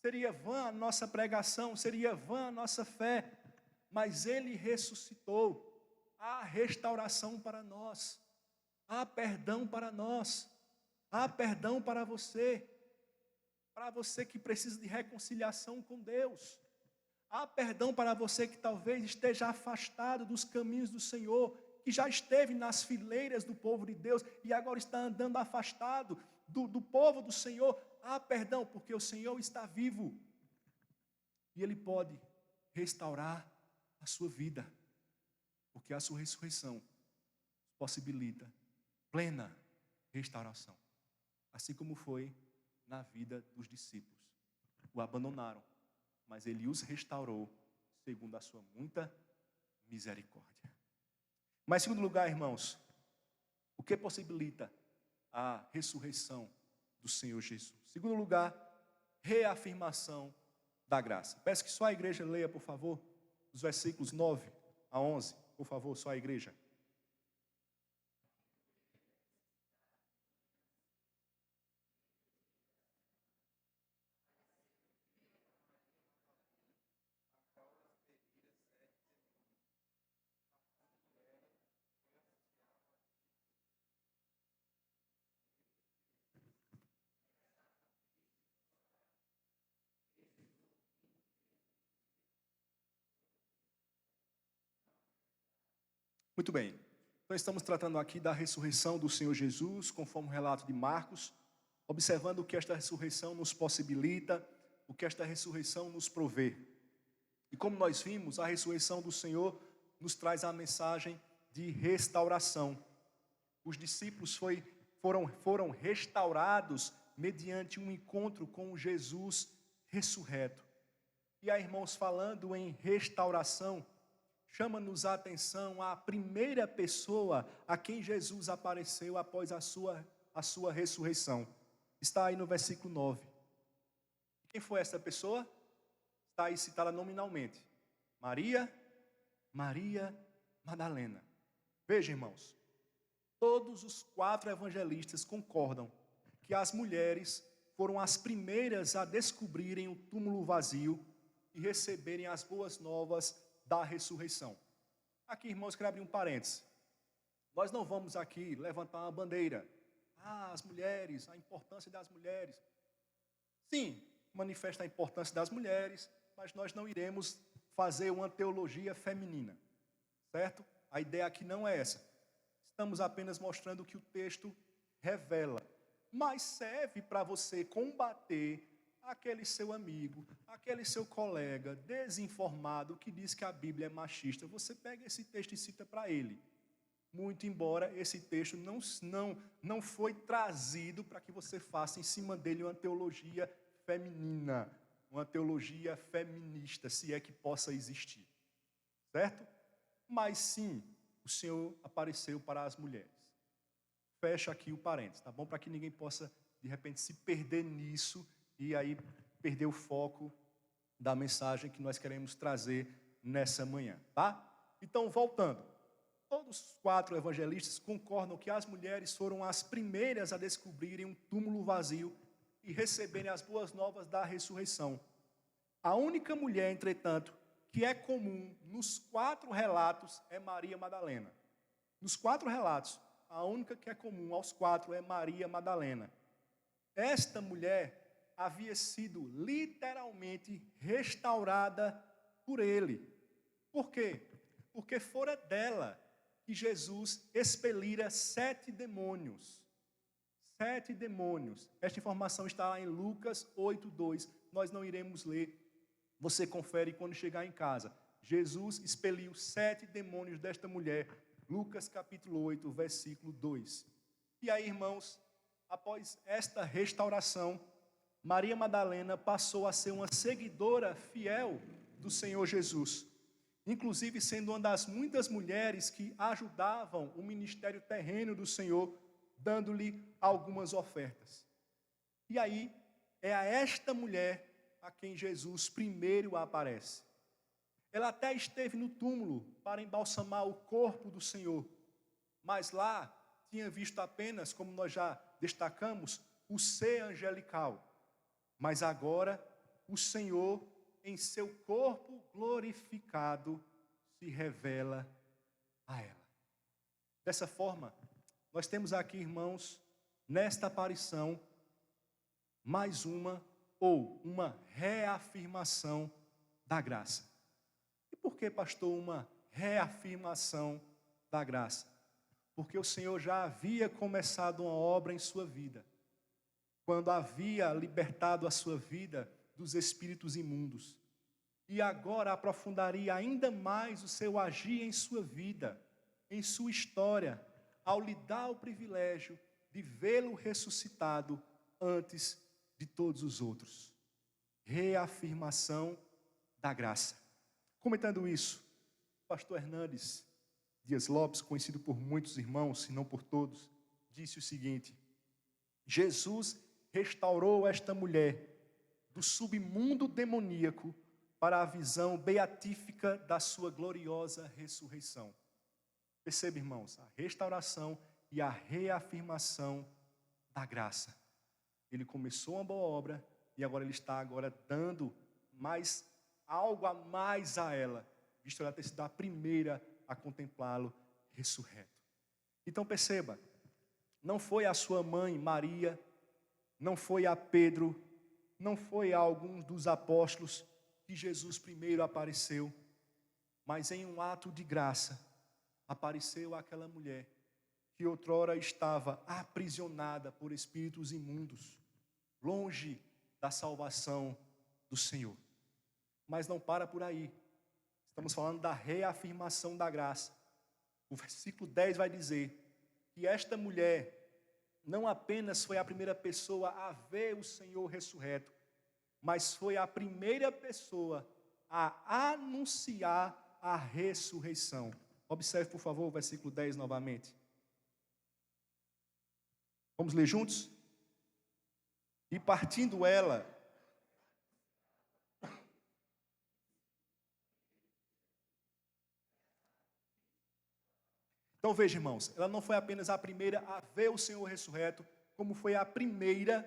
Seria vã a nossa pregação, seria vã a nossa fé, mas Ele ressuscitou. Há restauração para nós, há perdão para nós, há perdão para você que precisa de reconciliação com Deus. Há perdão para você que talvez esteja afastado dos caminhos do Senhor, que já esteve nas fileiras do povo de Deus e agora está andando afastado do povo do Senhor. Há perdão, porque o Senhor está vivo e Ele pode restaurar a sua vida, porque a sua ressurreição possibilita plena restauração, assim como foi na vida dos discípulos. O abandonaram, mas Ele os restaurou segundo a sua muita misericórdia. Mas, em segundo lugar, irmãos, o que possibilita a ressurreição do Senhor Jesus? Em segundo lugar, reafirmação da graça. Peço que só a igreja leia, por favor, os versículos 9 a 11. Por favor, só a igreja. Muito bem, então estamos tratando aqui da ressurreição do Senhor Jesus, conforme o relato de Marcos, observando o que esta ressurreição nos possibilita, o que esta ressurreição nos provê. E como nós vimos, a ressurreição do Senhor nos traz a mensagem de restauração. Os discípulos foram restaurados mediante um encontro com Jesus ressurreto. E aí, irmãos, falando em restauração, chama-nos a atenção a primeira pessoa a quem Jesus apareceu após a sua ressurreição. Está aí no versículo 9. Quem foi essa pessoa? Está aí citada nominalmente. Maria Madalena. Veja, irmãos, todos os 4 evangelistas concordam que as mulheres foram as primeiras a descobrirem o túmulo vazio e receberem as boas novas da ressurreição. Aqui, irmãos, quero abrir um parênteses. Nós não vamos aqui levantar uma bandeira. As mulheres, a importância das mulheres. Sim, manifesta a importância das mulheres, mas nós não iremos fazer uma teologia feminina. Certo? A ideia aqui não é essa. Estamos apenas mostrando o que o texto revela. Mas serve para você combater aquele seu amigo, aquele seu colega desinformado que diz que a Bíblia é machista. Você pega esse texto e cita para ele. Muito embora esse texto não foi trazido para que você faça em cima dele uma teologia feminina, uma teologia feminista, se é que possa existir. Certo? Mas sim, o Senhor apareceu para as mulheres. Fecha aqui o parênteses, tá bom? Para que ninguém possa, de repente, se perder nisso e aí perder o foco da mensagem que nós queremos trazer nessa manhã, tá? Então, voltando. Todos os 4 evangelistas concordam que as mulheres foram as primeiras a descobrirem um túmulo vazio e receberem as boas novas da ressurreição. A única mulher, entretanto, que é comum nos 4 relatos é Maria Madalena. Nos 4 relatos, a única que é comum aos 4 é Maria Madalena. Esta mulher havia sido literalmente restaurada por ele. Por quê? Porque fora dela que Jesus expelira 7 demônios. 7 demônios. Esta informação está lá em Lucas 8:2. Nós não iremos ler. Você confere quando chegar em casa. Jesus expeliu 7 demônios desta mulher. Lucas capítulo 8, versículo 2. E aí, irmãos, após esta restauração, Maria Madalena passou a ser uma seguidora fiel do Senhor Jesus, inclusive sendo uma das muitas mulheres que ajudavam o ministério terreno do Senhor, dando-lhe algumas ofertas. E aí, é a esta mulher a quem Jesus primeiro aparece. Ela até esteve no túmulo para embalsamar o corpo do Senhor, mas lá tinha visto apenas, como nós já destacamos, o ser angelical, mas agora o Senhor, em seu corpo glorificado, se revela a ela. Dessa forma, nós temos aqui, irmãos, nesta aparição, mais uma reafirmação da graça. E por que, pastor, uma reafirmação da graça? Porque o Senhor já havia começado uma obra em sua vida, quando havia libertado a sua vida dos espíritos imundos. E agora aprofundaria ainda mais o seu agir em sua vida, em sua história, ao lhe dar o privilégio de vê-lo ressuscitado antes de todos os outros. Reafirmação da graça. Comentando isso, o pastor Hernandes Dias Lopes, conhecido por muitos irmãos, se não por todos, disse o seguinte: Jesus restaurou esta mulher do submundo demoníaco para a visão beatífica da sua gloriosa ressurreição. Perceba, irmãos, a restauração e a reafirmação da graça. Ele começou uma boa obra e agora ele está dando algo a mais a ela, visto ela ter sido a primeira a contemplá-lo ressurreto. Então perceba, não foi a sua mãe Maria, não foi a Pedro, não foi a alguns dos apóstolos que Jesus primeiro apareceu, mas em um ato de graça, apareceu àquela mulher que outrora estava aprisionada por espíritos imundos, longe da salvação do Senhor. Mas não para por aí. Estamos falando da reafirmação da graça. O versículo 10 vai dizer que esta mulher não apenas foi a primeira pessoa a ver o Senhor ressurreto, mas foi a primeira pessoa a anunciar a ressurreição. Observe, por favor, o versículo 10 novamente. Vamos ler juntos? E partindo ela, então veja, irmãos, ela não foi apenas a primeira a ver o Senhor ressurreto, como foi a primeira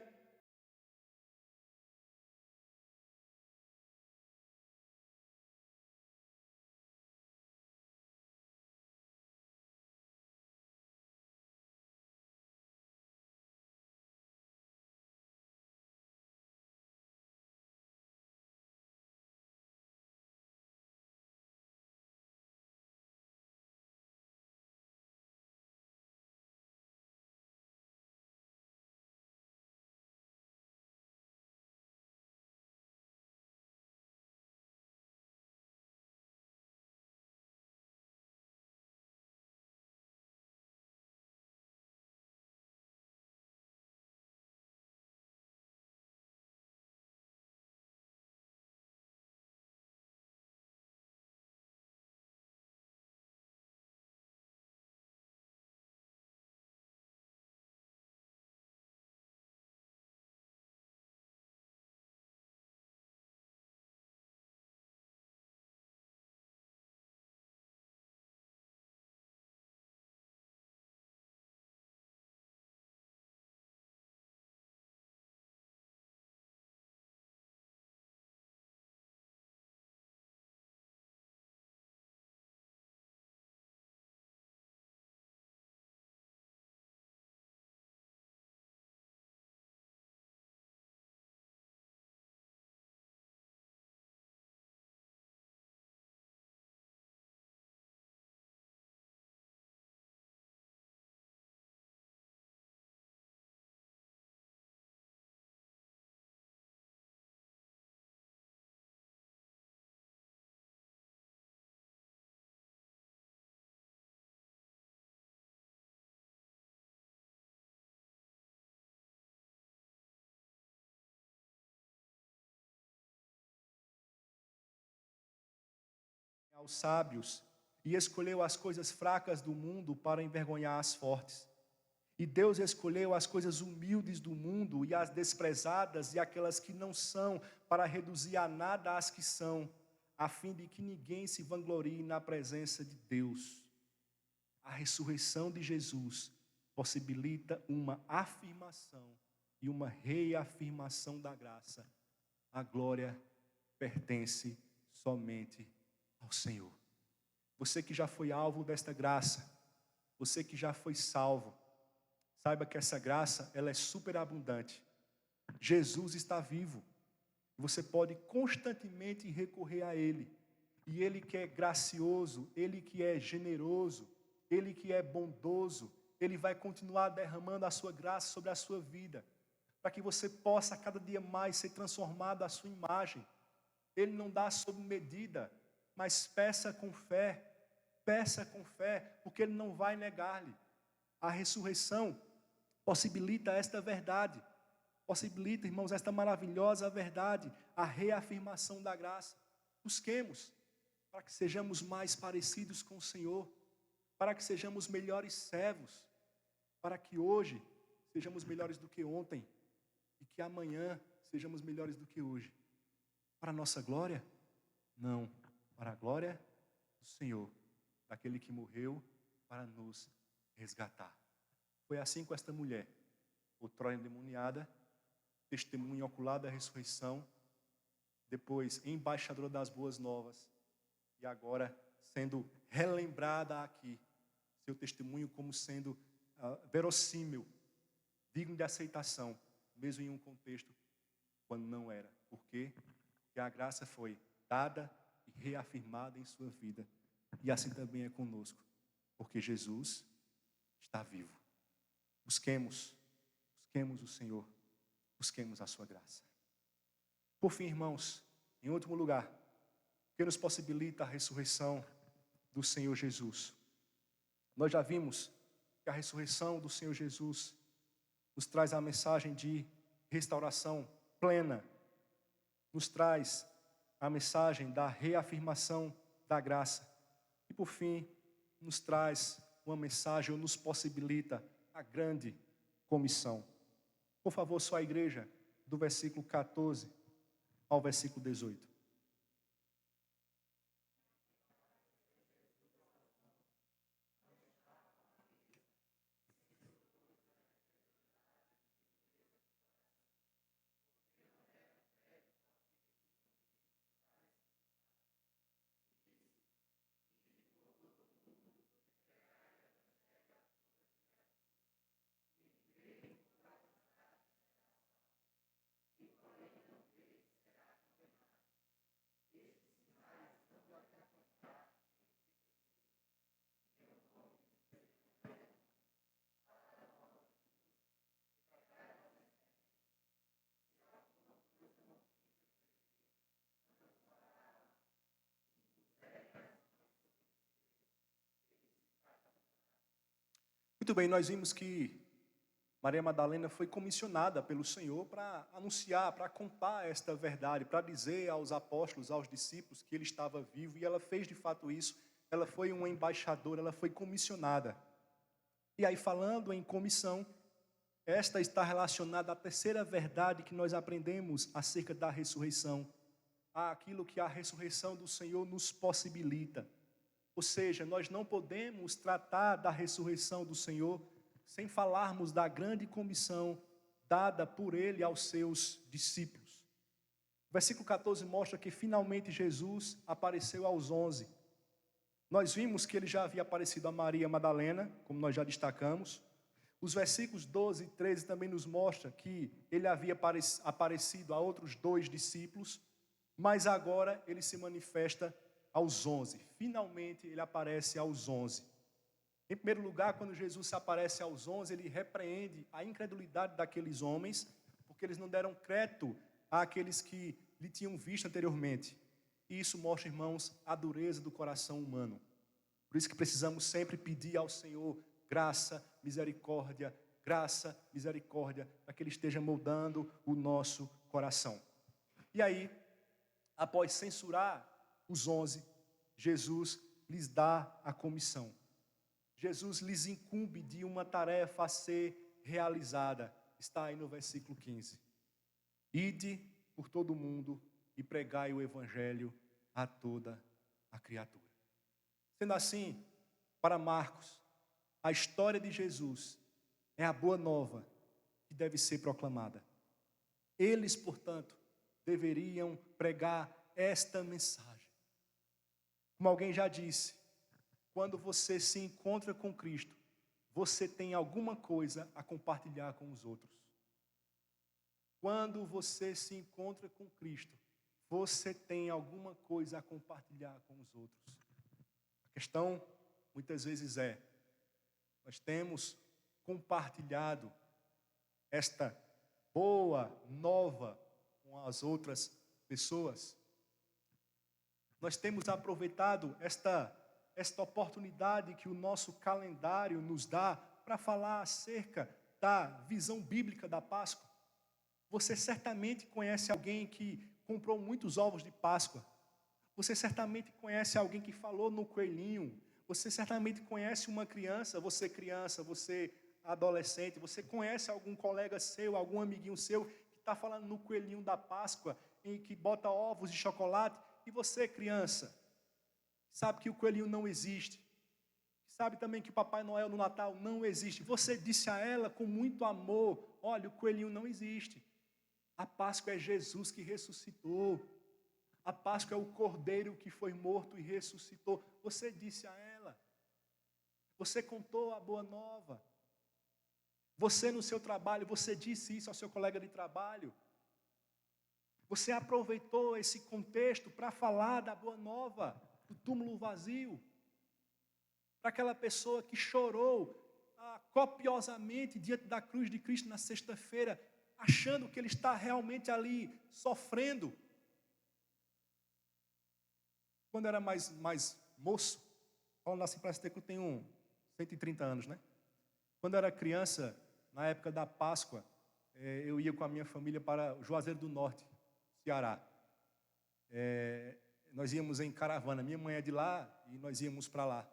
aos sábios e escolheu as coisas fracas do mundo para envergonhar as fortes. E Deus escolheu as coisas humildes do mundo e as desprezadas e aquelas que não são, para reduzir a nada as que são, a fim de que ninguém se vanglorie na presença de Deus. A ressurreição de Jesus possibilita uma afirmação e uma reafirmação da graça. A glória pertence somente ao Senhor. Você que já foi alvo desta graça, você que já foi salvo, saiba que essa graça, ela é superabundante. Jesus está vivo. Você pode constantemente recorrer a Ele. E Ele que é gracioso, Ele que é generoso, Ele que é bondoso, Ele vai continuar derramando a sua graça sobre a sua vida, para que você possa cada dia mais ser transformado à sua imagem. Ele não dá sob medida, mas peça com fé, porque Ele não vai negar-lhe. A ressurreição possibilita esta verdade, possibilita, irmãos, esta maravilhosa verdade, a reafirmação da graça. Busquemos, para que sejamos mais parecidos com o Senhor, para que sejamos melhores servos, para que hoje sejamos melhores do que ontem, e que amanhã sejamos melhores do que hoje. Para a nossa glória? Não, para a glória do Senhor, daquele que morreu para nos resgatar. Foi assim com esta mulher, outrora endemoniada, testemunha ocular da ressurreição, depois embaixadora das boas novas, e agora sendo relembrada aqui, seu testemunho como sendo verossímil, digno de aceitação, mesmo em um contexto quando não era. Por quê? Porque a graça foi dada e reafirmada em sua vida. E assim também é conosco, porque Jesus está vivo. Busquemos o Senhor, busquemos a sua graça. Por fim, irmãos, em último lugar, o que nos possibilita a ressurreição do Senhor Jesus? Nós já vimos que a ressurreição do Senhor Jesus nos traz a mensagem de restauração plena, nos traz a mensagem da reafirmação da graça e, por fim, nos traz uma mensagem ou nos possibilita a grande comissão. Por favor, só a igreja, do versículo 14 ao versículo 18. Muito bem, nós vimos que Maria Madalena foi comissionada pelo Senhor para anunciar, para contar esta verdade, para dizer aos apóstolos, aos discípulos que Ele estava vivo, e ela fez de fato isso. Ela foi uma embaixadora, ela foi comissionada. E aí, falando em comissão, esta está relacionada à terceira verdade que nós aprendemos acerca da ressurreição, àquilo que a ressurreição do Senhor nos possibilita. Ou seja, nós não podemos tratar da ressurreição do Senhor sem falarmos da grande comissão dada por Ele aos seus discípulos. O versículo 14 mostra que finalmente Jesus apareceu aos 11. Nós vimos que Ele já havia aparecido a Maria Madalena, como nós já destacamos. Os versículos 12 e 13 também nos mostram que Ele havia aparecido a outros 2 discípulos, mas agora Ele se manifesta aos 11. Finalmente Ele aparece aos 11. Em primeiro lugar, quando Jesus se aparece aos 11, Ele repreende a incredulidade daqueles homens, porque eles não deram crédito àqueles que lhe tinham visto anteriormente. E isso mostra, irmãos, a dureza do coração humano. Por isso que precisamos sempre pedir ao Senhor graça, misericórdia, para que Ele esteja moldando o nosso coração. E aí, após censurar os 11, Jesus lhes dá a comissão. Jesus lhes incumbe de uma tarefa a ser realizada. Está aí no versículo 15. Ide por todo o mundo e pregai o evangelho a toda a criatura. Sendo assim, para Marcos, a história de Jesus é a boa nova que deve ser proclamada. Eles, portanto, deveriam pregar esta mensagem. Como alguém já disse, quando você se encontra com Cristo, você tem alguma coisa a compartilhar com os outros. Quando você se encontra com Cristo, você tem alguma coisa a compartilhar com os outros. A questão, muitas vezes, nós temos compartilhado esta boa nova com as outras pessoas. Nós temos aproveitado esta oportunidade que o nosso calendário nos dá para falar acerca da visão bíblica da Páscoa. Você certamente conhece alguém que comprou muitos ovos de Páscoa. Você certamente conhece alguém que falou no coelhinho. Você certamente conhece uma criança, você adolescente, você conhece algum colega seu, algum amiguinho seu que está falando no coelhinho da Páscoa, em que bota ovos de chocolate, e você, criança, sabe que o coelhinho não existe, sabe também que o Papai Noel no Natal não existe. Você disse a ela com muito amor, olha, o coelhinho não existe. A Páscoa é Jesus que ressuscitou. A Páscoa é o Cordeiro que foi morto e ressuscitou. Você disse a ela. Você contou a boa nova. Você no seu trabalho, você disse isso ao seu colega de trabalho. Você aproveitou esse contexto para falar da boa nova, do túmulo vazio. Para aquela pessoa que chorou copiosamente diante da cruz de Cristo na sexta-feira, achando que ele está realmente ali sofrendo. Quando eu era mais moço, falando assim, parece que eu tenho 130 anos, né? Quando eu era criança, na época da Páscoa, eu ia com a minha família para Juazeiro do Norte, Ceará. Nós íamos em caravana, minha mãe é de lá e nós íamos para lá.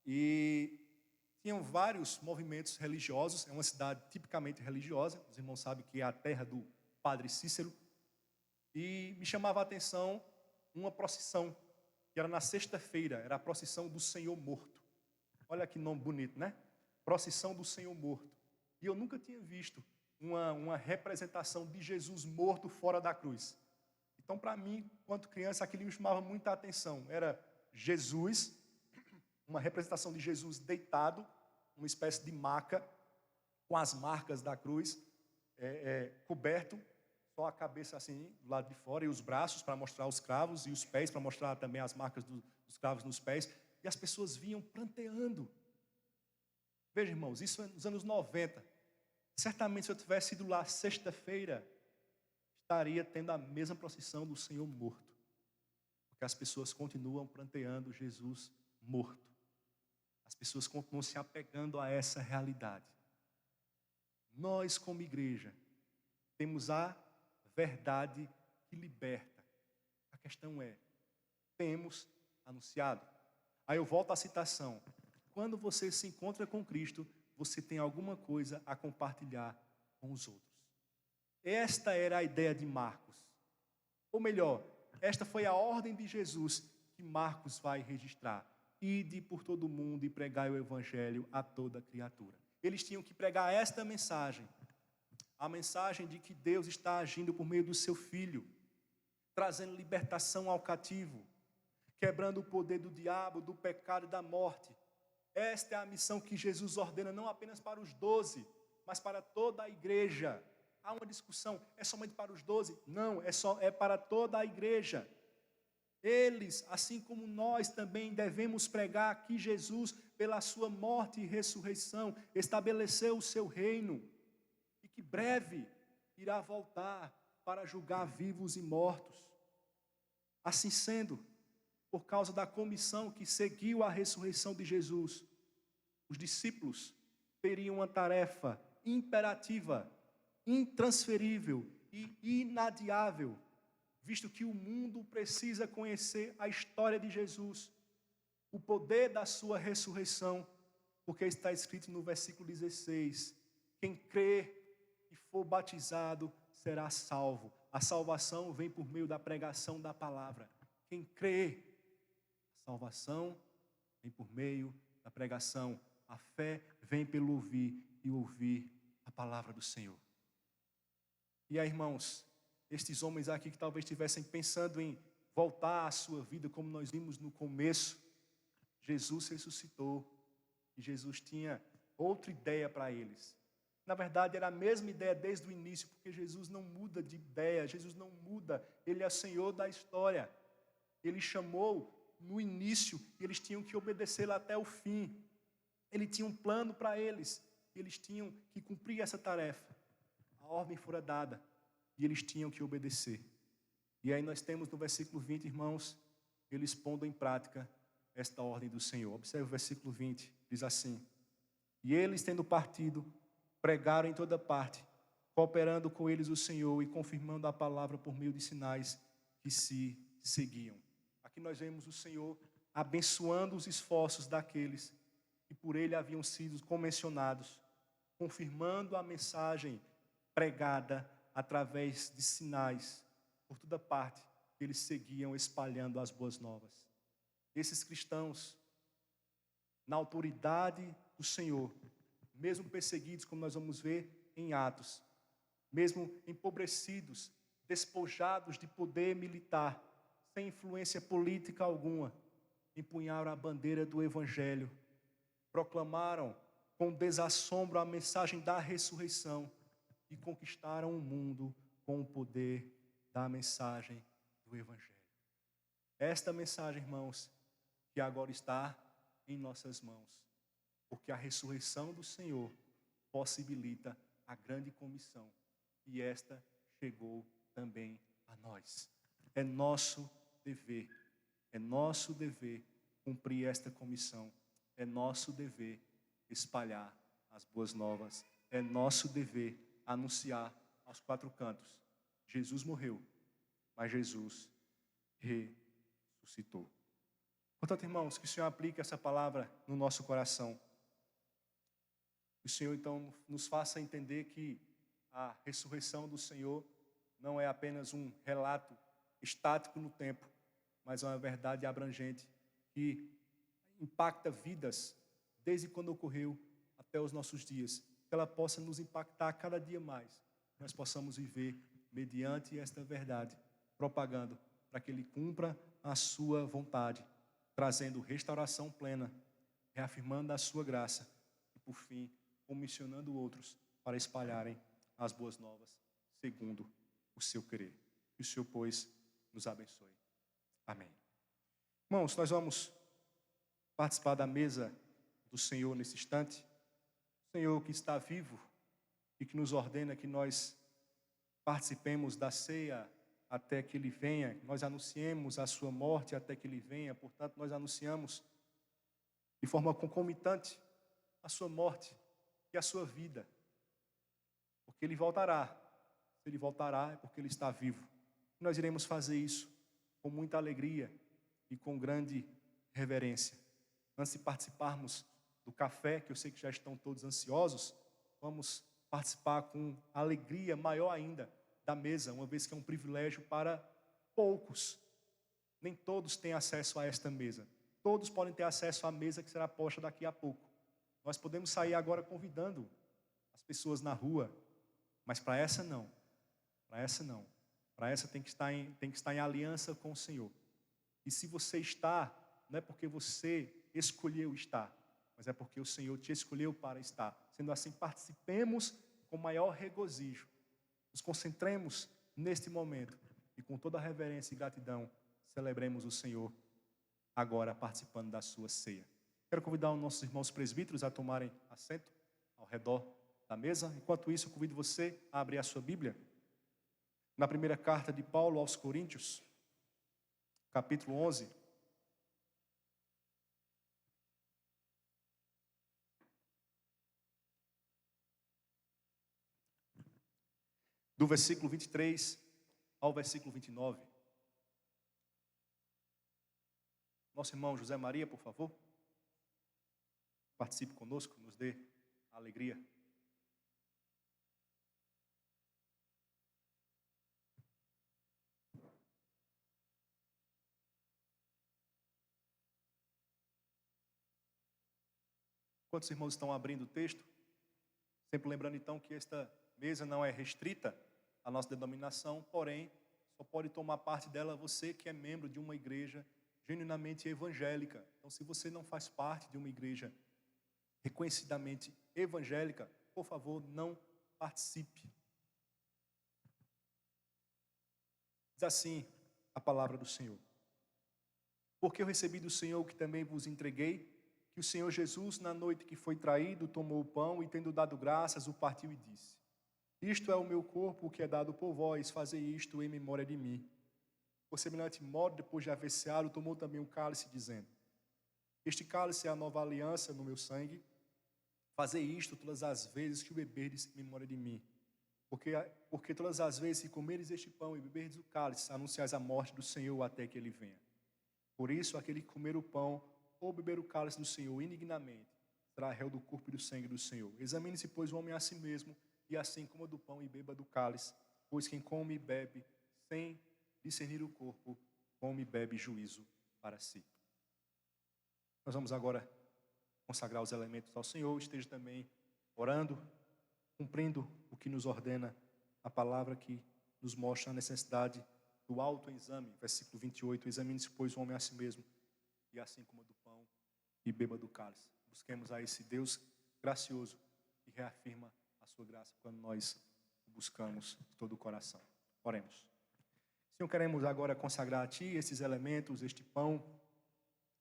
E tinham vários movimentos religiosos, é uma cidade tipicamente religiosa, os irmãos sabem que é a terra do Padre Cícero. E me chamava a atenção uma procissão, que era na sexta-feira, era a procissão do Senhor Morto. Olha que nome bonito, né? Procissão do Senhor Morto. E eu nunca tinha visto uma representação de Jesus morto fora da cruz. Então, para mim, quando criança, aquilo me chamava muita atenção. Era Jesus, uma representação de Jesus deitado, uma espécie de maca, com as marcas da cruz, coberto, só a cabeça assim, do lado de fora, e os braços para mostrar os cravos, e os pés para mostrar também as marcas dos cravos nos pés, e as pessoas vinham pranteando. Veja, irmãos, isso é nos anos 90. Certamente, se eu tivesse ido lá sexta-feira, estaria tendo a mesma procissão do Senhor morto. Porque as pessoas continuam pranteando Jesus morto. As pessoas continuam se apegando a essa realidade. Nós, como igreja, temos a verdade que liberta. A questão é, temos anunciado. Aí eu volto à citação. Quando você se encontra com Cristo, você tem alguma coisa a compartilhar com os outros. Esta era a ideia de Marcos. Ou melhor, esta foi a ordem de Jesus que Marcos vai registrar. Ide por todo o mundo e pregai o evangelho a toda criatura. Eles tinham que pregar esta mensagem. A mensagem de que Deus está agindo por meio do seu Filho, trazendo libertação ao cativo, quebrando o poder do diabo, do pecado e da morte. Esta é a missão que Jesus ordena não apenas para os 12, mas para toda a igreja. Há uma discussão, é somente para os 12? Não, é para toda a igreja. Eles, assim como nós também devemos pregar que Jesus, pela sua morte e ressurreição, estabeleceu o seu reino e que breve irá voltar para julgar vivos e mortos. Assim sendo, por causa da comissão que seguiu a ressurreição de Jesus, os discípulos teriam uma tarefa imperativa, intransferível e inadiável, visto que o mundo precisa conhecer a história de Jesus, o poder da sua ressurreição, porque está escrito no versículo 16, quem crê e for batizado será salvo. A salvação vem por meio da pregação da palavra. Quem crê, a salvação vem por meio da pregação. A fé vem pelo ouvir e ouvir a palavra do Senhor. E aí, irmãos, estes homens aqui que talvez estivessem pensando em voltar à sua vida, como nós vimos no começo, Jesus ressuscitou e Jesus tinha outra ideia para eles. Na verdade, era a mesma ideia desde o início, porque Jesus não muda de ideia, Jesus não muda, Ele é o Senhor da história. Ele chamou no início e eles tinham que obedecê-lo até o fim. Ele tinha um plano para eles, e eles tinham que cumprir essa tarefa. A ordem fora dada e eles tinham que obedecer. E aí nós temos no versículo 20, irmãos, eles pondo em prática esta ordem do Senhor. Observe o versículo 20, diz assim: e eles, tendo partido, pregaram em toda parte, cooperando com eles o Senhor e confirmando a palavra por meio de sinais que se seguiam. Aqui nós vemos o Senhor abençoando os esforços daqueles que por ele haviam sido comissionados, confirmando a mensagem pregada através de sinais por toda parte, que eles seguiam espalhando as boas novas. Esses cristãos, na autoridade do Senhor, mesmo perseguidos, como nós vamos ver em Atos, mesmo empobrecidos, despojados de poder militar, sem influência política alguma, empunharam a bandeira do Evangelho, proclamaram com desassombro a mensagem da ressurreição e conquistaram o mundo com o poder da mensagem do Evangelho. Esta mensagem, irmãos, que agora está em nossas mãos, porque a ressurreição do Senhor possibilita a grande comissão, e esta chegou também a nós. É nosso dever cumprir esta comissão, é nosso dever espalhar as boas novas, é nosso dever anunciar aos quatro cantos: Jesus morreu, mas Jesus ressuscitou. Portanto, irmãos, que o Senhor aplique essa palavra no nosso coração. Que o Senhor, então, nos faça entender que a ressurreição do Senhor não é apenas um relato estático no tempo, mas é uma verdade abrangente que impacta vidas desde quando ocorreu até os nossos dias. Que ela possa nos impactar cada dia mais. Nós possamos viver mediante esta verdade, propagando para que Ele cumpra a sua vontade, trazendo restauração plena, reafirmando a sua graça e, por fim, comissionando outros para espalharem as boas novas segundo o seu querer. Que o Senhor, pois, nos abençoe. Amém. Irmãos, nós vamos participar da mesa do Senhor nesse instante. O Senhor que está vivo e que nos ordena que nós participemos da ceia até que Ele venha, nós anunciemos a sua morte até que Ele venha. Portanto, nós anunciamos de forma concomitante a sua morte e a sua vida, porque Ele voltará. Se Ele voltará é porque Ele está vivo. E nós iremos fazer isso com muita alegria e com grande reverência. Antes de participarmos do café, que eu sei que já estão todos ansiosos, vamos participar com alegria maior ainda da mesa, uma vez que é um privilégio para poucos. Nem todos têm acesso a esta mesa. Todos podem ter acesso à mesa que será posta daqui a pouco. Nós podemos sair agora convidando as pessoas na rua, mas para essa não. Para essa não. Para essa tem que estar em aliança com o Senhor. E se você está, não é porque você escolheu estar, mas é porque o Senhor te escolheu para estar. Sendo assim, participemos com maior regozijo. Nos concentremos neste momento e com toda a reverência e gratidão celebremos o Senhor agora participando da sua ceia. Quero convidar os nossos irmãos presbíteros a tomarem assento ao redor da mesa. Enquanto isso, eu convido você a abrir a sua Bíblia na primeira carta de Paulo aos Coríntios, capítulo 11. Do versículo 23 ao versículo 29. Nosso irmão José Maria, por favor, participe conosco, nos dê a alegria. Enquanto os irmãos estão abrindo o texto, Sempre lembrando, então, que esta mesa não é restrita à nossa denominação, porém, só pode tomar parte dela você que é membro de uma igreja genuinamente evangélica. Então, se você não faz parte de uma igreja reconhecidamente evangélica, por favor, não participe. Diz assim a palavra do Senhor. Porque eu recebi do Senhor o que também vos entreguei, que o Senhor Jesus, na noite que foi traído, tomou o pão e, tendo dado graças, o partiu e disse: Isto é o meu corpo que é dado por vós, fazei isto em memória de mim. Por semelhante modo, depois de haver ceado, tomou também um cálice, dizendo: Este cálice é a nova aliança no meu sangue. Fazei isto todas as vezes que o beberdes em memória de mim. Porque todas as vezes que comeres este pão e beberdes o cálice, anunciais a morte do Senhor até que ele venha. Por isso, aquele que comer o pão ou beber o cálice do Senhor indignamente, será réu do corpo e do sangue do Senhor. Examine-se, pois, o homem a si mesmo, e assim coma do pão e beba do cálice. Pois quem come e bebe, sem discernir o corpo, come e bebe juízo para si. Nós vamos agora consagrar os elementos ao Senhor. Esteja também orando, cumprindo o que nos ordena a palavra que nos mostra a necessidade do autoexame. Versículo 28, examine-se, pois, o homem a si mesmo, e assim coma do pão e beba do cálice. Busquemos a esse Deus gracioso que reafirma a sua graça quando nós o buscamos de todo o coração. Oremos. Senhor, queremos agora consagrar a Ti esses elementos, este pão,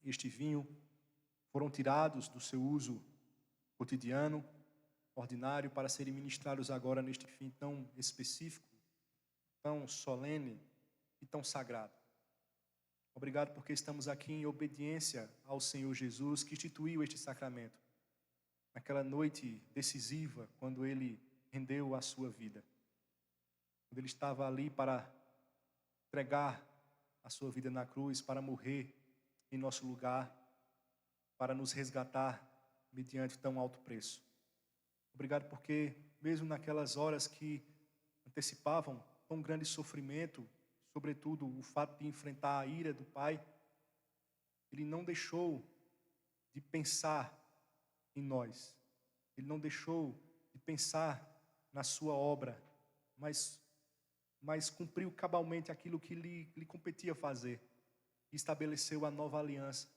este vinho, foram tirados do seu uso cotidiano, ordinário, para serem ministrados agora neste fim tão específico, tão solene e tão sagrado. Obrigado porque estamos aqui em obediência ao Senhor Jesus, que instituiu este sacramento, naquela noite decisiva, quando Ele rendeu a sua vida. Quando Ele estava ali para entregar a sua vida na cruz, para morrer em nosso lugar, para nos resgatar mediante tão alto preço. Obrigado porque, mesmo naquelas horas que antecipavam tão grande sofrimento, sobretudo o fato de enfrentar a ira do Pai, Ele não deixou de pensar em nós. Ele não deixou de pensar na sua obra, mas cumpriu cabalmente aquilo que lhe competia fazer. E estabeleceu a nova aliança.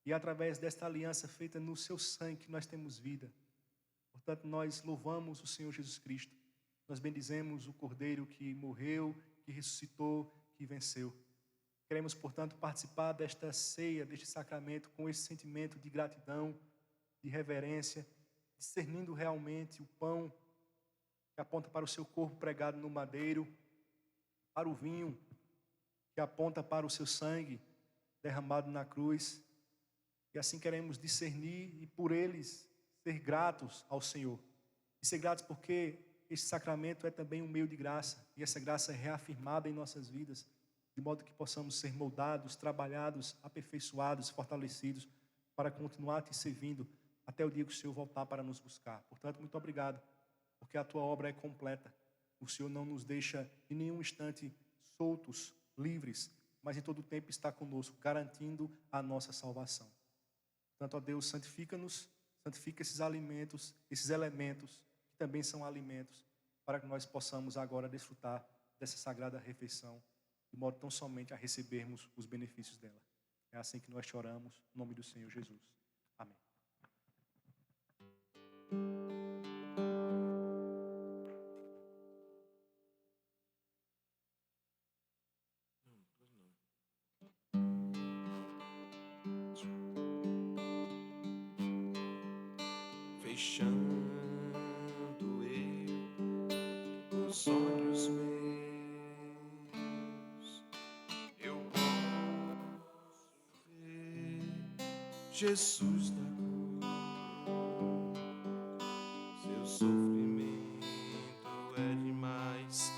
E através desta aliança feita no seu sangue que nós temos vida. Portanto, nós louvamos o Senhor Jesus Cristo. Nós bendizemos o Cordeiro que morreu, que ressuscitou, que venceu. Queremos, portanto, participar desta ceia, deste sacramento, com esse sentimento de gratidão, de reverência, discernindo realmente o pão que aponta para o seu corpo pregado no madeiro, para o vinho que aponta para o seu sangue derramado na cruz. E assim queremos discernir e por eles ser gratos ao Senhor. E ser gratos porque este sacramento é também um meio de graça. E essa graça é reafirmada em nossas vidas, de modo que possamos ser moldados, trabalhados, aperfeiçoados, fortalecidos, para continuar te servindo até o dia que o Senhor voltar para nos buscar. Portanto, muito obrigado, porque a tua obra é completa. O Senhor não nos deixa em nenhum instante soltos, livres, mas em todo o tempo está conosco, garantindo a nossa salvação. Portanto, ó Deus, santifica-nos, santifica esses alimentos, esses elementos, que também são alimentos, para que nós possamos agora desfrutar dessa sagrada refeição, de modo tão somente a recebermos os benefícios dela. É assim que nós te oramos, em nome do Senhor Jesus. Amém. Fechando eu os olhos meus, eu posso ver Jesus na cruz. Seu sofrimento é demais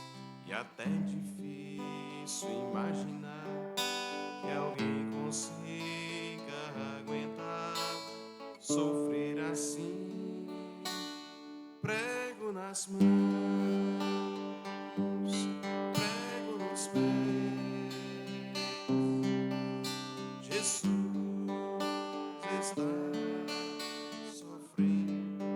e até difícil imaginar que alguém consiga aguentar sofrer assim. Prego nas mãos, prego nos pés, Jesus está sofrendo.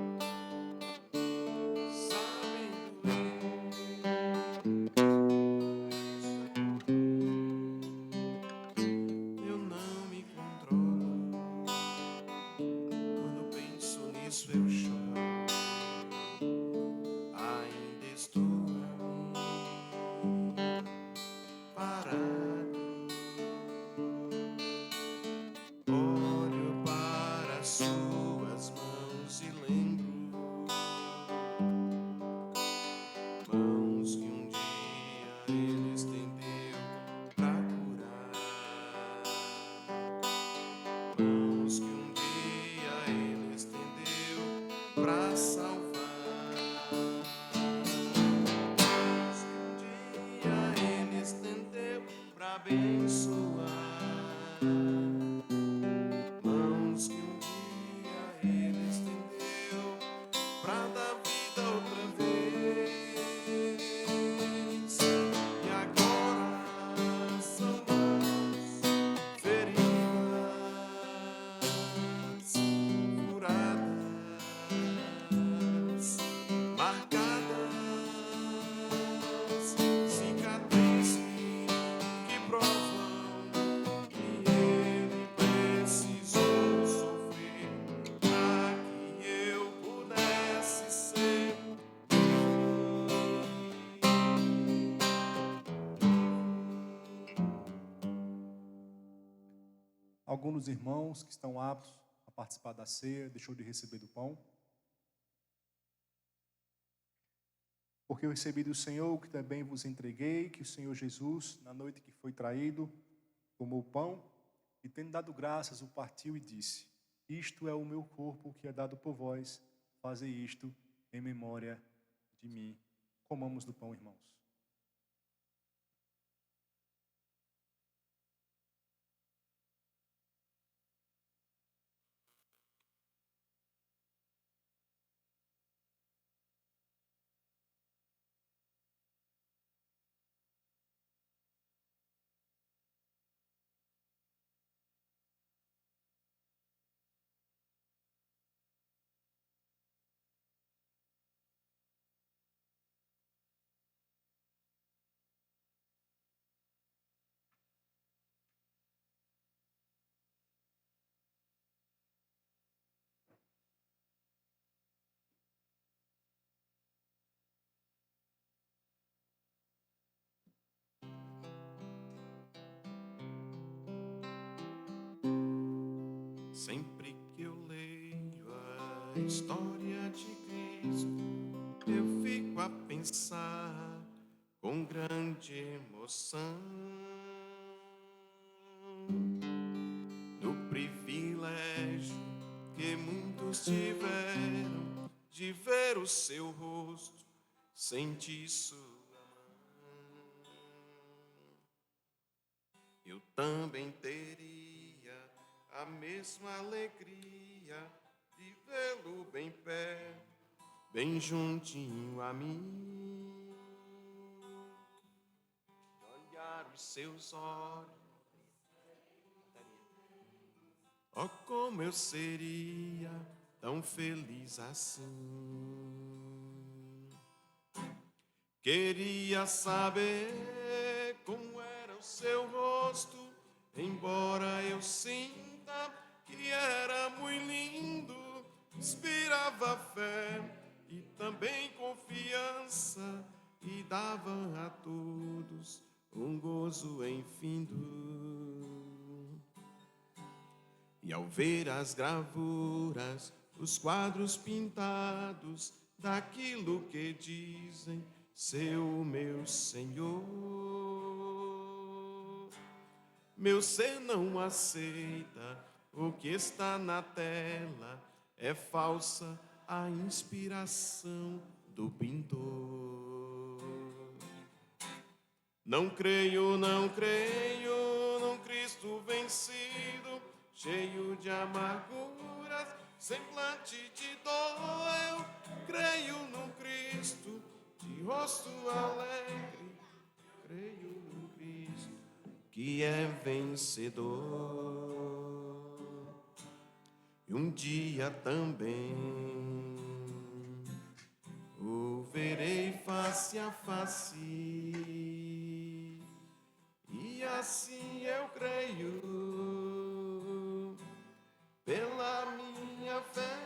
mãos que um dia Ele estendeu para salvar. Mãos que um dia Ele estendeu para abençoar. Mãos que um dia Ele estendeu para dar vida outra vez. E agora são mãos feridas, furadas, marcadas, cicatrizes que provam que Ele precisou sofrer para que eu pudesse ser. Alguns dos irmãos que estão aptos a participar da ceia deixou de receber do pão. Porque eu recebi do Senhor o que também vos entreguei, que o Senhor Jesus, na noite que foi traído, tomou o pão e, tendo dado graças, o partiu e disse: Isto é o meu corpo que é dado por vós, fazei isto em memória de mim. Comamos do pão, irmãos. Sempre que eu leio a história de Cristo, eu fico a pensar com grande emoção no privilégio que muitos tiveram de ver o seu rosto, sentir sua mão. Eu também teria a mesma alegria de vê-lo bem perto, bem juntinho a mim, olhar os seus olhos. Oh, como eu seria tão feliz assim. Queria saber como era o seu rosto, embora eu sinta que era muito lindo, inspirava fé e também confiança e dava a todos um gozo infindo. E ao ver as gravuras, os quadros pintados daquilo que dizem ser o meu Senhor, meu ser não aceita o que está na tela, é falsa a inspiração do pintor. Não creio num Cristo vencido, cheio de amarguras, semblante de dor. Eu creio num Cristo de rosto alegre, creio num Cristo que é vencedor. E um dia também o verei face a face, e assim eu creio pela minha fé.